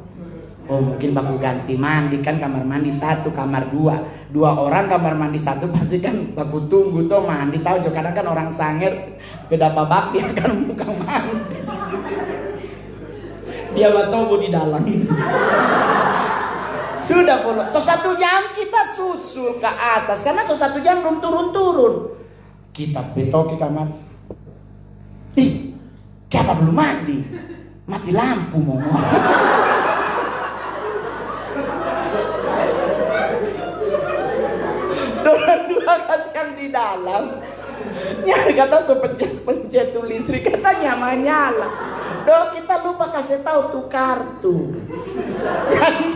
Oh mungkin baku ganti mandi kan kamar mandi 1, kamar 2. 2 orang kamar mandi 1 pasti kan baku tunggu tuh mandi. Tahu jo kadang kan orang sangir beda babak dia kan buka mandi. Dia batobo di dalam. Sudah puluh. So 1 jam kita susul ke atas karena so 1 jam belum turun. Kita betok ke kamar. Ih, kenapa belum mandi? Mati lampu mau. Dua kacang di dalam. Nyari kata so pencet tuh listrik katanya nyala. Kita lupa kasih tahu tuh kartu. Jadi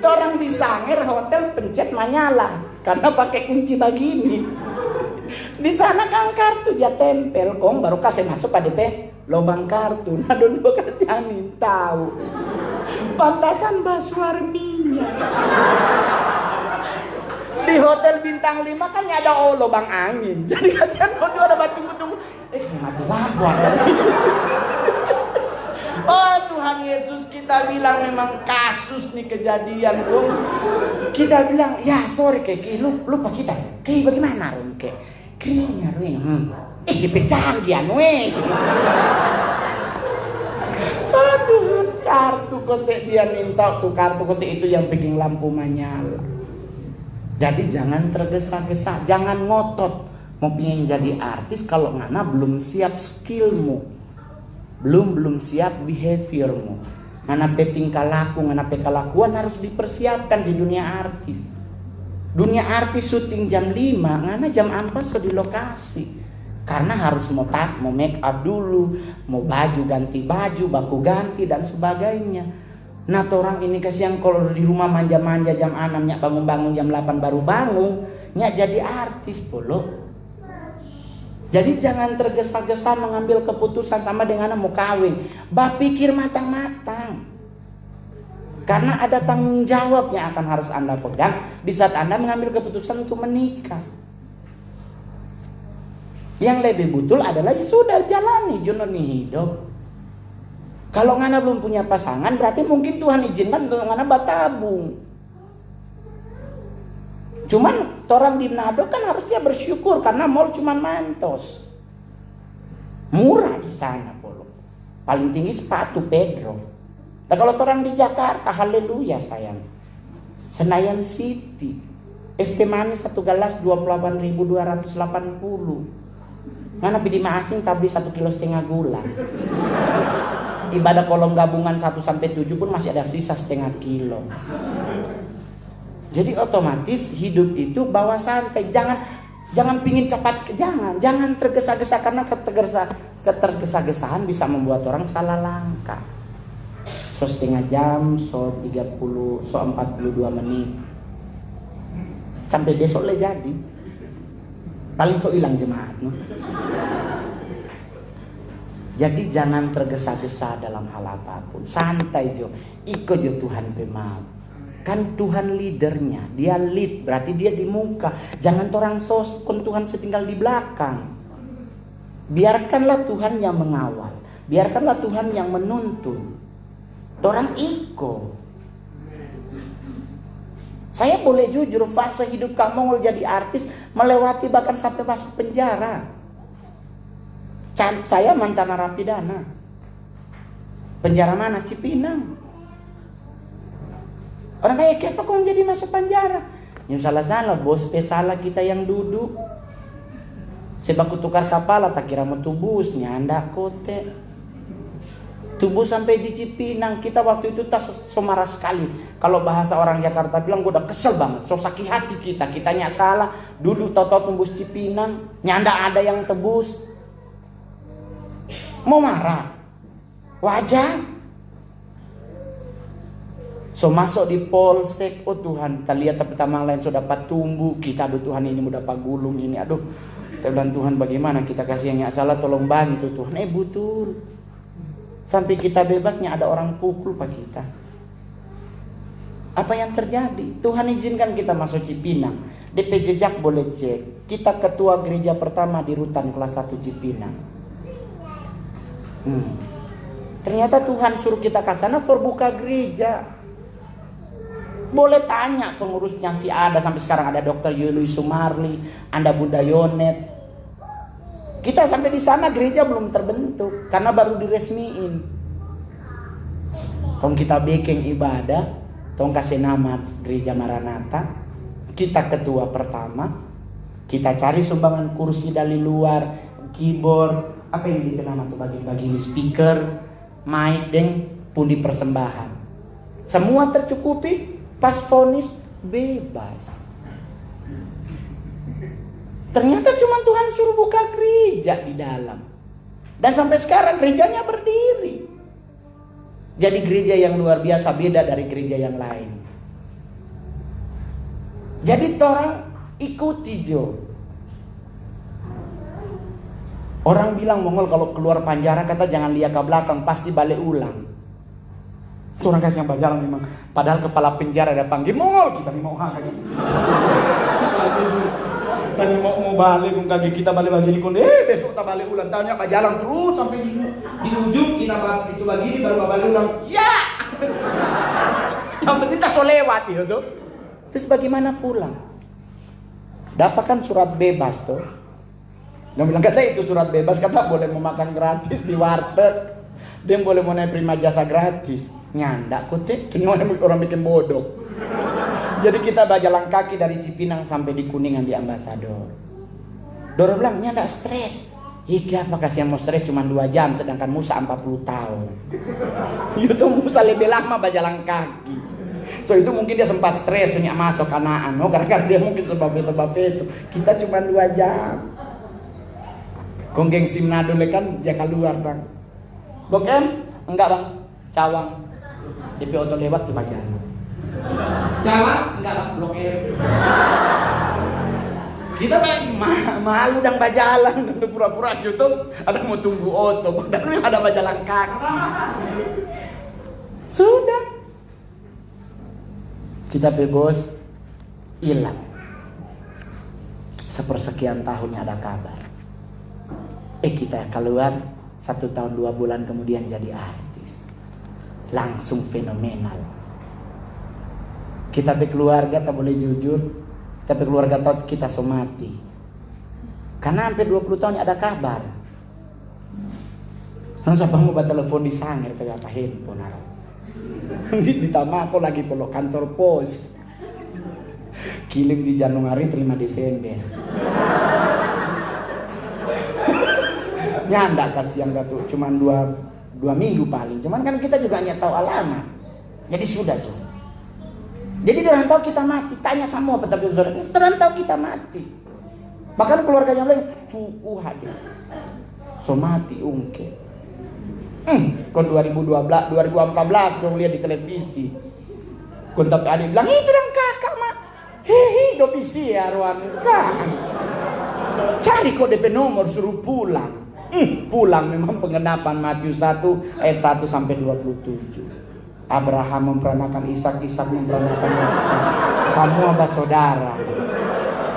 orang di Sangir hotel pencet menyala karena pakai kunci begini. Di sana kan kartu dia tempel, kong baru kasih masuk pada lubang kartu. Nah dua kasih angin tahu. Pantasan basuar minyak. Di hotel bintang 5 kan ada lubang angin. Jadi kasihan dua ada tunggu. Mati lampu. Oh Tuhan Yesus, kita bilang memang kasus nih kejadian tuh. Kita bilang ya sorry Keki, lupa kita. Keki bagaimana Ron Keki? Krinya Ron. Dipecah dia we. Oh Tuhan, kartu kote dia minta tuh kartu kote itu yang bikin lampu menyala. Jadi jangan tergesa-gesa, jangan ngotot mau pengen jadi artis kalau ngana belum siap skillmu. Belum siap behaviormu. Ngana pe tingkah laku, ngana pe kelakuan harus dipersiapkan di dunia artis. Dunia artis syuting jam 5, ngana jam 4 so di lokasi. Karena harus mau make up dulu, mau baju ganti baju, baku ganti dan sebagainya. Nah orang ini kasihan kalau di rumah manja-manja jam 6 nyak bangun-bangun jam 8 baru bangun, nyak jadi artis polo. Jadi jangan tergesa-gesa mengambil keputusan sama dengan mau kawin. Pikir matang-matang. Karena ada tanggung jawab yang akan harus Anda pegang di saat Anda mengambil keputusan untuk menikah. Yang lebih betul adalah ya sudah jalani journey hidup. Kalau ngana belum punya pasangan berarti mungkin Tuhan izinkan untuk ngana batabung. Cuman orang di Manado kan harusnya bersyukur karena mall cuman mantos. Murah di sana polo. Paling tinggi sepatu Pedro. Nah kalau orang di Jakarta haleluya sayang. Senayan City. Es teh manis 1 gelas 28.280. Ngana pilih asing tabli 1,5 kilo gula. Ibadah kolom gabungan 1 sampai 7 pun masih ada sisa setengah kilo. Jadi otomatis hidup itu bawa santai. Jangan pingin cepat, jangan tergesa-gesa karena ketergesa-gesaan bisa membuat orang salah langkah. So setengah jam, so 42 menit. Sampai besok le jadi. Paling so hilang jemaat. No? Jadi jangan tergesa-gesa dalam hal apapun. Santai jo. Ikut jo Tuhan pemau. Kan Tuhan leadernya. Dia lead. Berarti dia di muka. Jangan orang kon Tuhan setinggal di belakang. Biarkanlah Tuhan yang mengawal. Biarkanlah Tuhan yang menuntun. Orang ikut. Saya boleh jujur. Fase hidup kamu jadi artis. Melewati bahkan sampai masuk penjara. Saya mantan narapidana. Penjara mana? Cipinang. Orang kayak kenapa kok jadi masuk penjara? Yang salah-salah bos salah kita yang duduk. Sebab tukar kapal tak kira mau tubus nyanda kote. Tubus sampai di Cipinang. Kita waktu itu tak marah sekali. Kalau bahasa orang Jakarta bilang gue udah kesel banget. So sakit hati kita. Kitanya salah. Duduk tau-tau tembus Cipinang. Nyanda ada yang tebus. Mau marah, wajar. So masuk di polsek, oh Tuhan, kita lihat pertama lain so dapat tumbuh, kita aduh Tuhan ini mau dapat gulung ini, aduh. Kita bilang Tuhan bagaimana kita kasih yang salah tolong bantu Tuhan. Betul. Sampai kita bebasnya ada orang pukul pak kita. Apa yang terjadi? Tuhan izinkan kita masuk Cipinang. DP jejak boleh cek. Kita ketua gereja pertama di Rutan kelas 1 Cipinang. Ternyata Tuhan suruh kita ke sana for buka gereja. Boleh tanya pengurusnya si ada sampai sekarang ada Dr. Yuli Sumarli, Anda Bunda Yonet. Kita sampai di sana gereja belum terbentuk karena baru diresmiin. Kalau kita bikin ibadah, tong kasih nama gereja Maranatha, kita ketua pertama, kita cari sumbangan kursi dari luar, keyboard. Apa yang dikenal tuh bagi-bagi ini speaker, mic, dan pun di persembahan. Semua tercukupi, pas vonis bebas. Ternyata cuma Tuhan suruh buka gereja di dalam. Dan sampai sekarang gerejanya berdiri. Jadi gereja yang luar biasa beda dari gereja yang lain. Jadi orang ikuti jo. Orang bilang Mongol kalau keluar penjara kata jangan lihat ke belakang pasti balik ulang. Itu orang kasih yang berjalan memang. Padahal kepala penjara ada panggil Mongol kita mau kaki. Tadi mau balik kaki kita balik begini kon besok kita balik ulang tanya pak jalan terus sampai di ujung kita itu begini baru balik ulang. Ya. Yang penting tak so lewat itu. Terus bagaimana pulang? Dapatkan surat bebas tuh. Dia bilang kata itu surat bebas, kata boleh memakan gratis di warteg, dia boleh mau naik prima jasa gratis. Nyandak kote, kini orang bikin bodoh. Jadi kita berjalan kaki dari Cipinang sampai di Kuningan di Ambasador. Doro bilang nyandak stres. Iya apa kasih yang mau stres cuma 2 jam, sedangkan Musa 40 tahun. Itu Musa lebih lama berjalan kaki. So itu mungkin dia sempat stres, sunyak masuk Kanaan. Karena dia mungkin sebab itu. Kita cuma 2 jam. Konggeng Simnado kan jaka luar bang. Bokem? Enggak bang, Cawang. DP auto lewat ke Bajalan. Jawab, enggak lah, Blok M. Kita malu dan Bajalan, pura-pura YouTube ada mau tunggu auto, padahal ada Bajalan kaki. Sudah. Kita bebas hilang. Sepersekian tahunnya ada kabar. Kita keluar 1 tahun 2 bulan kemudian jadi artis. Langsung fenomenal. Kita berkeluarga tak boleh jujur. Kita berkeluarga tahu kita somati. Karena hampir 20 tahun ada kabar. Lalu siapa mau telepon di sangir ternyata handphone. Ditambah aku lagi peluk kantor pos. Kirim di Januari terima Desember. Nyanda kasih yang gak tuh, cuman 2 minggu paling. Cuman kan kita juga hanya tahu alamat. Jadi sudah tuh. Jadi dia tahu kita mati. Tanya sama apa tapi saudara, dia tahu kita mati. Bahkan keluarganya lain cukup hadir. So mati ungke. Kon 2012, 2014 dong lihat di televisi. Kon tapi adik bilang itu dong kakak mak. Hehe, do bisi ya ruang kan. Cari kok DP nomor suruh pulang. Pulang memang penggenapan Matius 1 ayat 1 sampai 27. Abraham memperanakan Ishak, Ishak memperanakan Yakub. Semua bersaudara.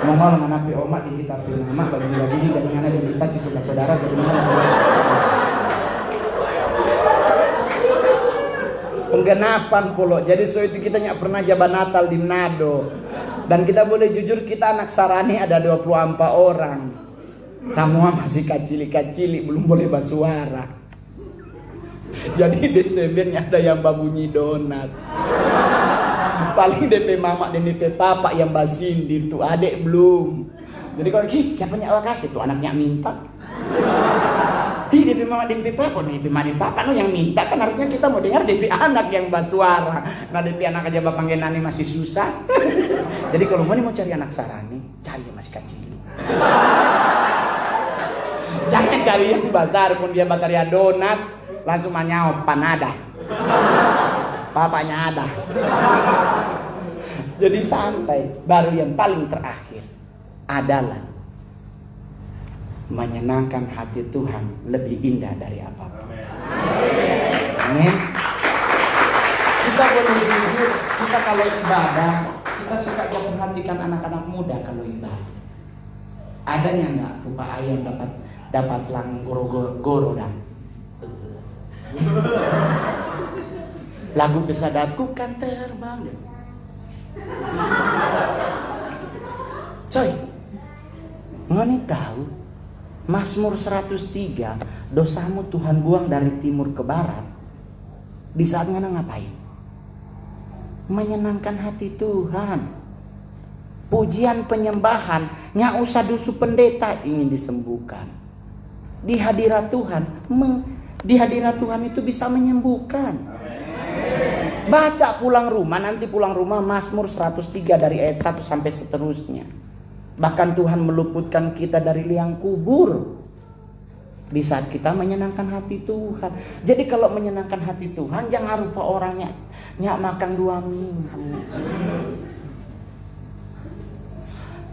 Ngomong mana pe omat di kita pe nama bagi bagi dan mana di kita cucu bersaudara jadi mana. Penggenapan polo. Jadi so itu kita nyak pernah jabat Natal di Manado. Dan kita boleh jujur kita anak sarani ada 24 orang. Semua masih kacili-kacili, belum boleh bersuara. Jadi Desembernya ada yang babunyi donat. Paling DP mama dan DP papa yang basindir tuh adek belum. Jadi kalau siapa nyak kasih tuh anaknya minta. DP mama dan DP papa, DP mama dan papa no yang minta kan harusnya kita mau dengar DP anak yang bersuara. Nah DP anak aja bapak ngenani masih susah. Jadi kalau mau cari anak sarani, cari yang masih kecil. Jangan cari yang besar pun dia bataria donat langsung manyau panada. Papanya ada. Jadi santai. Baru yang paling terakhir adalah menyenangkan hati Tuhan lebih indah dari apapun. Amin. Kita boleh jujur, kita kalau ibadah, kita suka memperhatikan anak-anak muda kalau ibadah. Adanya enggak rupa ayam dapat lang goro dan lagu besadapku kan terbang. Coy, ngoni tahu Mazmur 103 dosamu Tuhan buang dari timur ke barat. Di saat ngana ngapain? Menyenangkan hati Tuhan. Pujian penyembahan, nggak usah dusu pendeta ingin disembuhkan. Di hadirat Tuhan, di hadirat Tuhan itu bisa menyembuhkan. Baca pulang rumah, nanti pulang rumah Mazmur 103 dari ayat 1 sampai seterusnya. Bahkan Tuhan meluputkan kita dari liang kubur di saat kita menyenangkan hati Tuhan. Jadi kalau menyenangkan hati Tuhan jangan rupa orangnya nyak makan 2 minggu.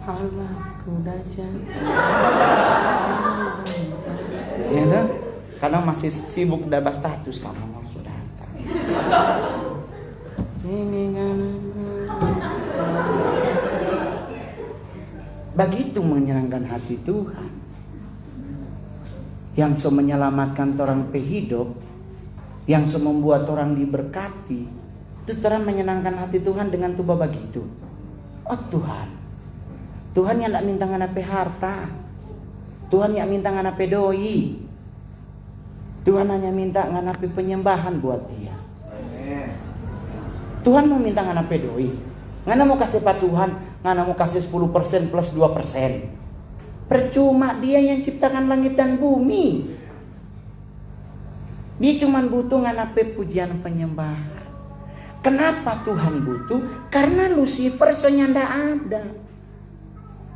Allah kudasya. Ya dah, karena masih sibuk dapat status kamu sudah datang. Ini kan. Begitu menyenangkan hati Tuhan. Yang so menyelamatkan orang pehidup, yang so membuat orang diberkati, terus terang menyenangkan hati Tuhan dengan tuba begitu. Oh Tuhan yang tak minta nganape harta, Tuhan yang minta nganape doi, Tuhan hanya minta nganape penyembahan buat dia. Tuhan mau minta nganape doi, ngana mau kasih pak Tuhan, ngana mau kasih 10% plus 2%. Percuma dia yang ciptakan langit dan bumi. Dia cuma butuh nganape pujian penyembahan. Kenapa Tuhan butuh? Karena Lucifer senyanda ada.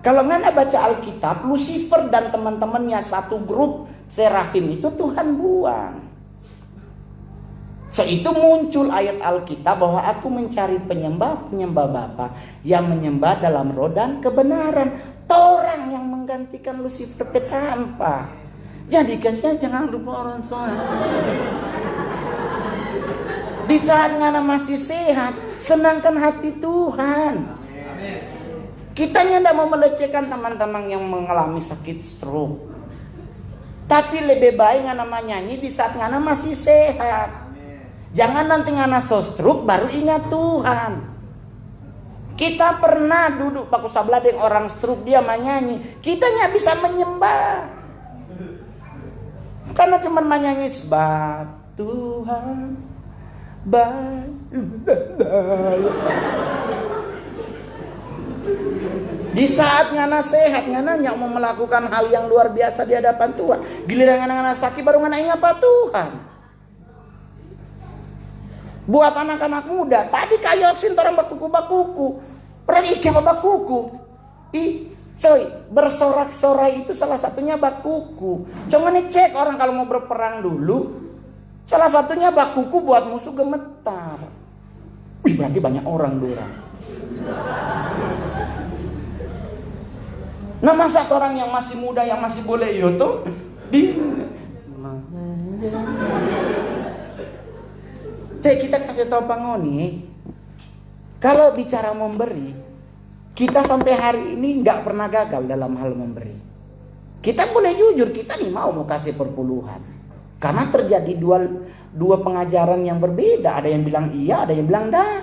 Kalau ngana baca Alkitab, Lucifer dan teman-temannya satu grup serafim itu Tuhan buang. So itu muncul ayat Alkitab bahwa aku mencari penyembah Bapa yang menyembah dalam roh dan kebenaran. Orang yang menggantikan Lucifer petampa. Jadi kasih jangan lupa orang soal. Di saat ngana masih sehat, senangkan hati Tuhan. Kita tidak mau melecehkan teman-teman yang mengalami sakit stroke. Tapi lebih baik ngana nyanyi di saat ngana masih sehat. Jangan nanti ngana so stroke baru ingat Tuhan. Kita pernah duduk baku sebelah dengan orang stroke, dia menyanyi. Kita nggak bisa menyembah. Karena cuma menyanyi sebab Tuhan baik. Di saat ngana sehat, ngana nyak mau melakukan hal yang luar biasa di hadapan Tuhan. Giliran ngana sakit baru ngana ingat apa Tuhan. Buat anak-anak muda, tadi kayu oksin orang bakuku. Pergi ke bakuku. Coy, bersorak-sorai itu salah satunya bakuku. Jangan cek orang kalau mau berperang dulu. Salah satunya bakuku buat musuh gemetar. Wih, berarti banyak orang dorang. Nah, masa orang yang masih muda yang masih boleh yoto di Cek, kita kasih tahu pangoni, kalau bicara memberi, kita sampai hari ini nggak pernah gagal dalam hal memberi. Kita boleh jujur, kita nih mau kasih perpuluhan, karena terjadi dua pengajaran yang berbeda. Ada yang bilang iya, ada yang bilang dah.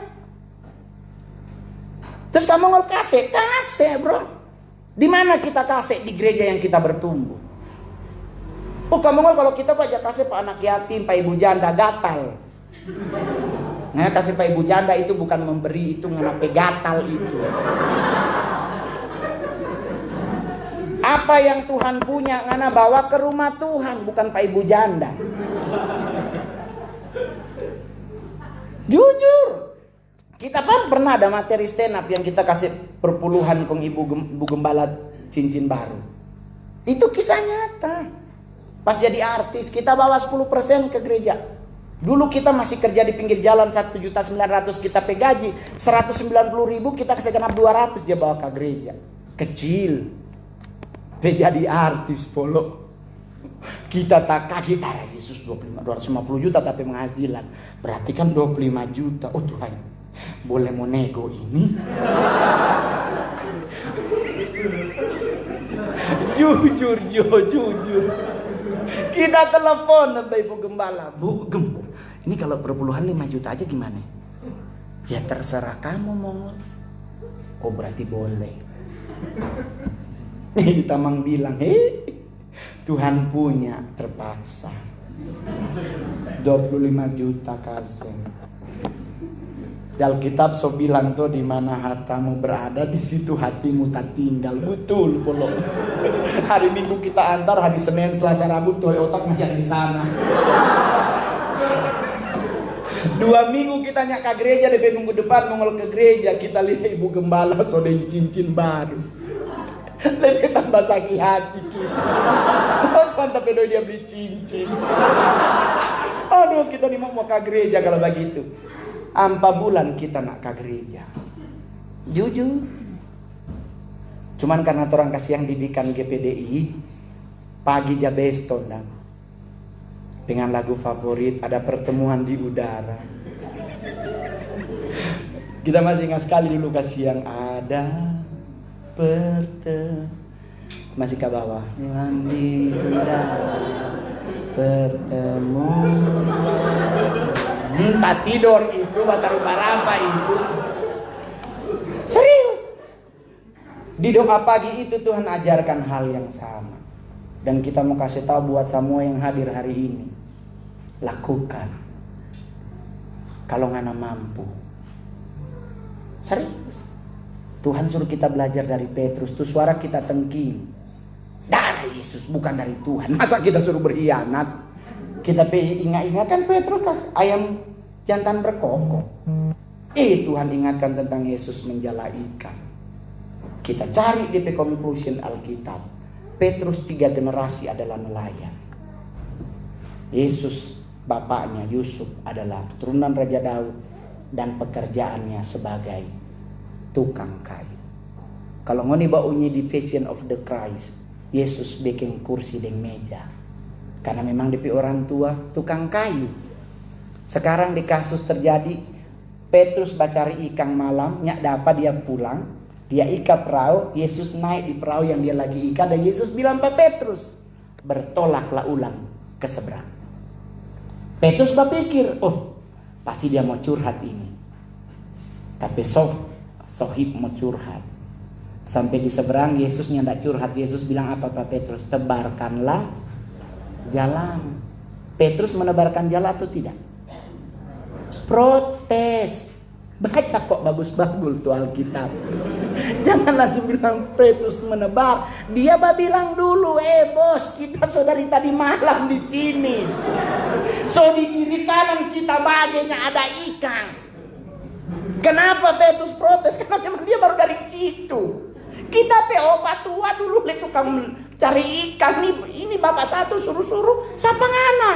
Terus kamu mau kasih bro. Di mana kita kasih? Di gereja yang kita bertumbuh. Oh, kamu kalau kita aja kasih pak anak yatim, pak ibu janda, gatal. Nah, kasih pak ibu janda itu bukan memberi, itu ngapain gatal itu. Apa yang Tuhan punya ngana bawa ke rumah Tuhan, bukan pak ibu janda. Jujur, kita pernah ada materi stand up yang kita kasih perpuluhan kong ibu gembala cincin baru. Itu kisah nyata. Pas jadi artis kita bawa 10% ke gereja. Dulu kita masih kerja di pinggir jalan 1.900.000 kita pegaji, 190.000 kita kasih genap 200 dia bawa ke gereja. Kecil. Jadi artis polo. Kita tak kita Yesus 250 juta tapi penghasilan. Berarti kan 25 juta. Oh Tuhan, boleh mau nego ini? Jujur. Kita telepon Bapak Ibu Gembala, Bu, ini kalau perpuluhan 5 juta aja gimana? Ya terserah kamu mau. Oh berarti boleh. Tamang bilang, Tuhan punya terpaksa. 25 juta kasih. Di Alkitab so bilang tuh di mana hartamu berada di situ hatimu tak tinggal. Betul polo. Hari Minggu kita antar, hari Senin, Selasa, Rabu tuh otak masih ada di sana. 2 minggu kita nyak ke gereja, di minggu depan mau ke gereja kita lihat ibu gembala sodain cincin baru. Lebih tambah sakit hati kita. Tuhan tapi dia beli cincin. Aduh kita nih mau ke gereja kalau begitu. 4 bulan kita nak ke gereja. Jujur. Cuman karena orang kasih yang didikan GPDI, pagi jabeston dan dengan lagu favorit ada pertemuan di udara. Kita masih ingat sekali dulu kasih yang ada masih ke bawah. Di udara pertemuan. Tak tidur itu batar barapa itu. Serius. Di doa pagi itu Tuhan ajarkan hal yang sama. Dan kita mau kasih tahu buat semua yang hadir hari ini. Lakukan. Kalau ngana mampu. Serius. Tuhan suruh kita belajar dari Petrus. Tuh suara kita tengking. Dari Yesus bukan dari Tuhan. Masa kita suruh berkhianat? Kita ingat-ingat kan Petrus ayam jantan berkokok. Tuhan ingatkan tentang Yesus menjala ikan. Kita cari di conclusion Alkitab. Petrus 3 generasi adalah nelayan. Yesus bapaknya Yusuf adalah keturunan Raja Daud dan pekerjaannya sebagai tukang kayu. Kalau ngoni baunya di Passion of the Christ, Yesus bikin kursi dan meja. Karena memang DP orang tua tukang kayu. Sekarang di kasus terjadi, Petrus bacari ikan malam, nyak dapat dia pulang, dia ikat perahu, Yesus naik di perahu yang dia lagi ikat, dan Yesus bilang ke Petrus, bertolaklah ulang ke seberang. Petrus berpikir, oh pasti dia mau curhat ini. Tapi sohib mau curhat. Sampai di seberang Yesusnya tidak curhat. Yesus bilang apa Pak Petrus? Tebarkanlah jalan. Petrus menebarkan jalan atau tidak? Protes. Baca kok bagus-bagus tuh Alkitab. Jangan langsung bilang Petrus menebar. Dia bilang dulu, bos, kita saudari tadi malam di sini. So di kiri kanan kita bagainya ada ikan. Kenapa Petrus protes? Karena memang dia baru dari situ. Kita PO patua dulu le tukang cari ikan. Ini bapak satu suruh-suruh siapa ngana.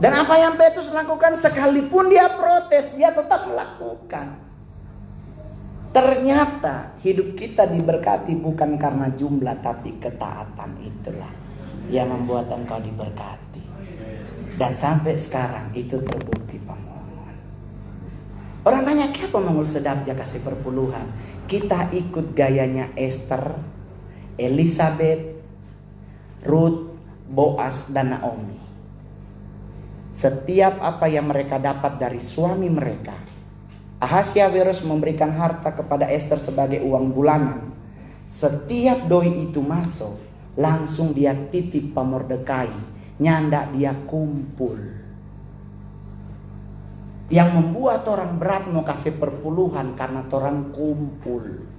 Dan apa yang Petrus lakukan, sekalipun dia protes, dia tetap melakukan. Ternyata hidup kita diberkati bukan karena jumlah, tapi ketaatan itulah yang membuat engkau diberkati. Dan sampai sekarang itu terbukti pemohon. Orang tanya, kenapa mengul sedap dia kasih perpuluhan? Kita ikut gayanya Esther, Elizabeth, Ruth, Boaz, dan Naomi. Setiap apa yang mereka dapat dari suami mereka, Ahasyaverus memberikan harta kepada Esther sebagai uang bulanan. Setiap doi itu masuk, langsung dia titip Pak Mordekai, nyandak dia kumpul. Yang membuat orang berat mau kasih perpuluhan karena orang kumpul.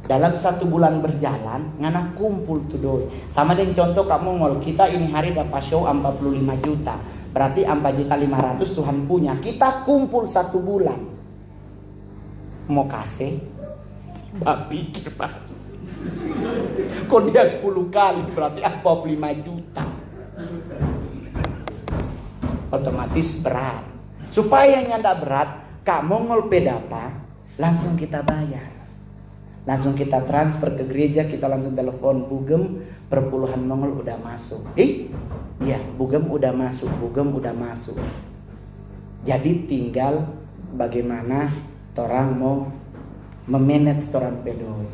Dalam 1 bulan berjalan, ngana kumpul tuh doi. Sama dengan contoh kamu ngol, kita ini hari dapat show 45 juta. Berarti 4.500.000 Tuhan punya. Kita kumpul 1 bulan. Mau kasih? Pikir Pak. Kok dia 10 kali, berarti 45 juta. Otomatis berat. Supaya nyanda berat, kamu ngol pedapa, langsung kita bayar. Langsung kita transfer ke gereja, kita langsung telepon Bugem, perpuluhan Mongol udah masuk. Iya, Bugem udah masuk, Bugem udah masuk. Jadi tinggal bagaimana orang mau memanage orang pedoi.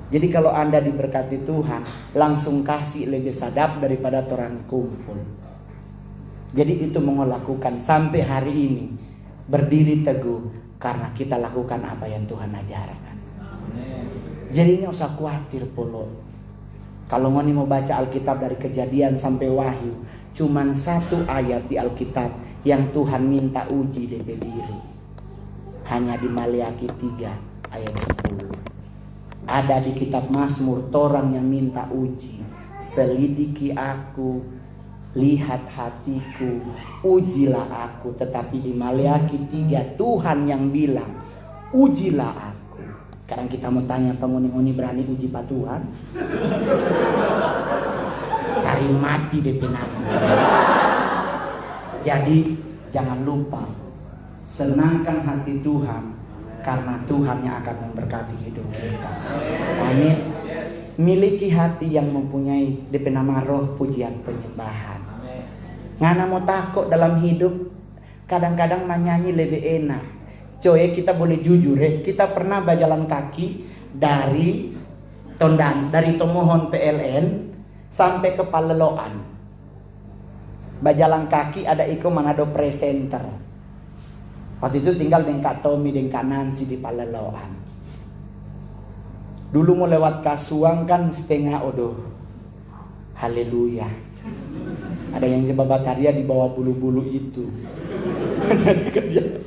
Jadi kalau Anda diberkati Tuhan, langsung kasih lebih sadap daripada orang kumpul. Jadi itu Mongol lakukan sampai hari ini, berdiri teguh karena kita lakukan apa yang Tuhan ajarkan. Jadi nggak usah khawatir polo. Kalau ngoni mau baca Alkitab dari Kejadian sampai Wahyu, cuman 1 ayat di Alkitab yang Tuhan minta uji DP diri. Hanya di Maleakhi 3 ayat 10. Ada di kitab Mazmur orang yang minta uji. Selidiki aku, lihat hatiku, ujilah aku. Tetapi di Maleakhi 3 Tuhan yang bilang, ujilah aku. Sekarang kita mau tanya, penghuni-penghuni berani uji Pak Tuhan? Cari mati DP nama. Jadi jangan lupa, senangkan hati Tuhan, karena Tuhan yang akan memberkati hidup kita. Amin. Miliki hati yang mempunyai DP nama roh pujian penyembahan. Ngana mau takut dalam hidup, kadang-kadang menyanyi lebih enak. Coy, kita boleh jujur kita pernah berjalan kaki dari Tomohon PLN sampai ke Paleloan. Berjalan kaki ada Iko Manado Presenter. Waktu itu tinggal dengan Kak Tommy dan Kak Nancy di Paleloan. Dulu mau lewat Kasuang kan setengah odoh. Haleluya. Ada yang sebab bataria di bawah bulu-bulu itu. Jadi kerja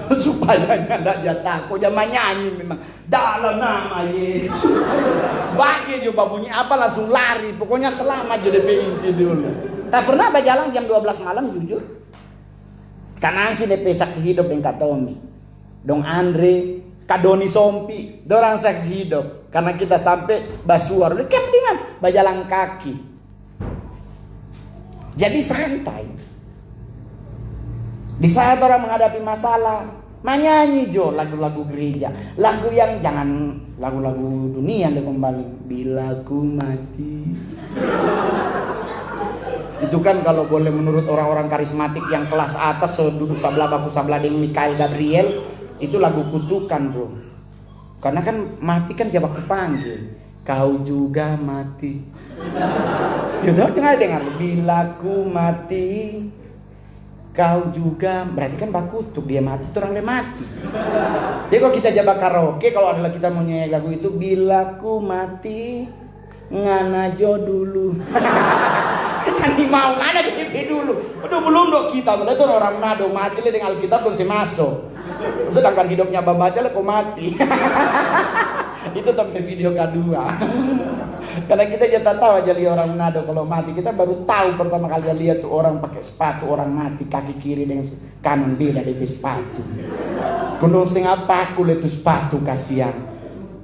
supaya nggak jatah, kok jangan nyanyi memang dalam nama Yesus. Bagi coba bunyi apa langsung lari, pokoknya selamat jadi inti dulu. Tak pernah berjalan jam 12 malam jujur. Karena si DP saksi hidup dengan Kak Tommy, Dong Andre, Kak Doni Sompi, dorang saksi hidup. Karena kita sampai Basuar, udah dengan berjalan kaki. Jadi santai. Di saat orang menghadapi masalah, menyanyi Jo lagu-lagu gereja, lagu yang jangan lagu-lagu dunia yang kembali. Bila ku mati. Itu kan kalau boleh menurut orang-orang karismatik yang kelas atas, duduk sebelah baku sebelah dengan Michael Gabriel, itu lagu kutukan bro. Karena kan mati kan jawab panggil. Kau juga mati. Gitu dengar bila ku mati, kau juga, berarti kan bakutuk, dia mati itu orang lain mati. Jadi kalau kita jawab karaoke, kalau adalah kita mau nyanyi lagu itu, bila ku mati ngana jo dulu. Tadi mau ngana jadi dulu. Aduh belum dong kita, itu orang nado mati le dengan Alkitab pun si masuk. Sedangkan hidupnya baca le kok mati. Itu sampai video kedua. Karena kita jatah tahu aja lihat orang Manado kalau mati, kita baru tahu pertama kali lihat tuh orang pakai sepatu orang mati kaki kiri dengan kanan beda dari sepatu. Kondong setengah paku itu sepatu kasihan.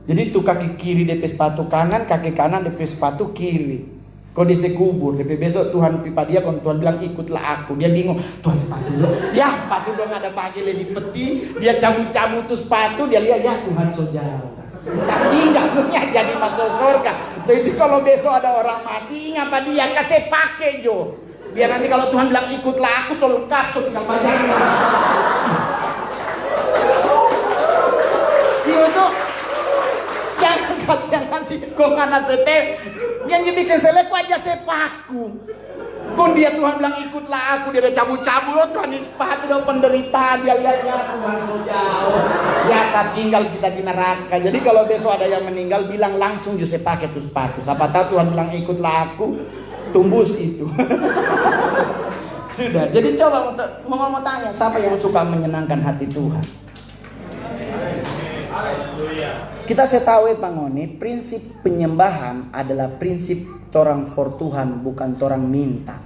Jadi tuh kaki kiri DP sepatu kanan, kaki kanan DP sepatu kiri. Kau di sekubur, DP besok Tuhan pipa dia, kalau Tuhan bilang ikutlah aku, dia bingung, Tuhan sepatu lo, ya sepatu dong ada panggil di peti, dia cabut-cabut tuh sepatu, dia lihat ya Tuhan sejauh. Tak tinggalnya jadi masuk surga. So itu kalau besok ada orang mati, ngapa dia kasih pakai Jo. Biar nanti kalau Tuhan bilang ikutlah aku, selengkap tuh tinggal bayarnya. Itu jangan kasihan nanti kok ngana sete yang dibikin selek aja sepaku. Kon dia Tuhan bilang ikutlah aku, dia udah cabut-cabut, oh Tuhan di sepatu udah penderitaan, dia lihat ya Tuhan so jauh. Ya tak tinggal kita di neraka. Jadi kalau besok ada yang meninggal bilang langsung Jose pakai tuh sepatu. Siapa tahu Tuhan bilang ikutlah aku, tumbus itu. Sudah. Jadi coba mau tanya, siapa yang suka menyenangkan hati Tuhan? Kita tahu pangoni, prinsip penyembahan adalah prinsip torang for Tuhan, bukan torang minta.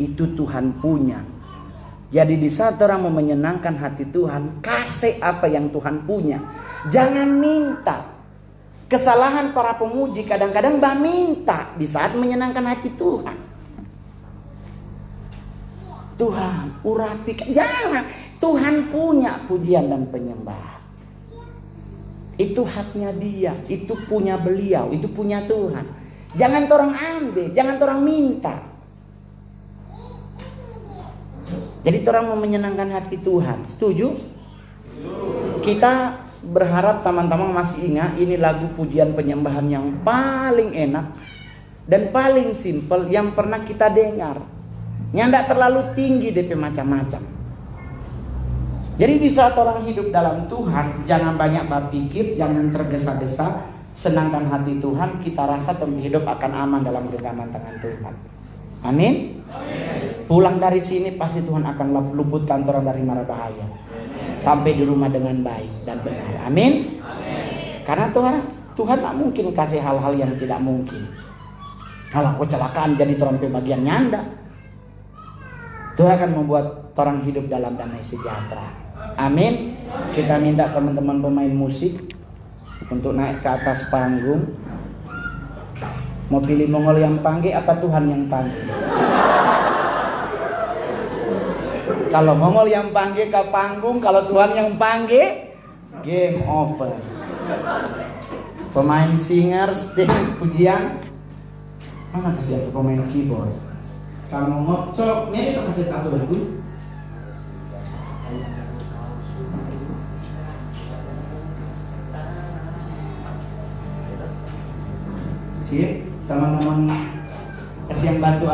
Itu Tuhan punya. Jadi di saat orang mau menyenangkan hati Tuhan, kasih apa yang Tuhan punya. Jangan minta. Kesalahan para pemuji kadang-kadang minta di saat menyenangkan hati Tuhan. Tuhan, urapi. Jangan. Tuhan punya pujian dan penyembahan. Itu haknya dia, itu punya beliau, itu punya Tuhan. Jangan orang ambil, jangan orang minta. Jadi orang mau menyenangkan hati Tuhan. Setuju? Kita berharap teman-teman masih ingat ini lagu pujian penyembahan yang paling enak dan paling simple yang pernah kita dengar. Yang tidak terlalu tinggi DP macam-macam. Jadi di saat orang hidup dalam Tuhan, jangan banyak berpikir, jangan tergesa-gesa, senangkan hati Tuhan, kita rasa hidup akan aman dalam genggaman tangan Tuhan. Amin. Pulang dari sini pasti Tuhan akan luputkan orang dari mara bahaya. Sampai di rumah dengan baik dan benar. Amin. Karena Tuhan tak mungkin kasih hal-hal yang tidak mungkin. Halah kecelakaan jadi terompe bagian nyanda. Tuhan akan membuat orang hidup dalam damai sejahtera. Amin. Kita minta teman-teman pemain musik untuk naik ke atas panggung. Mau pilih Mongol yang panggil apa Tuhan yang panggil? Kalau Mongol yang panggil ke panggung, kalau Tuhan yang panggil, game over. Pemain singer, sting, pujian. Mana kasih aku pemain keyboard? Kalau mau, ini kasih satu lagu. Teman-teman kasih yang bantu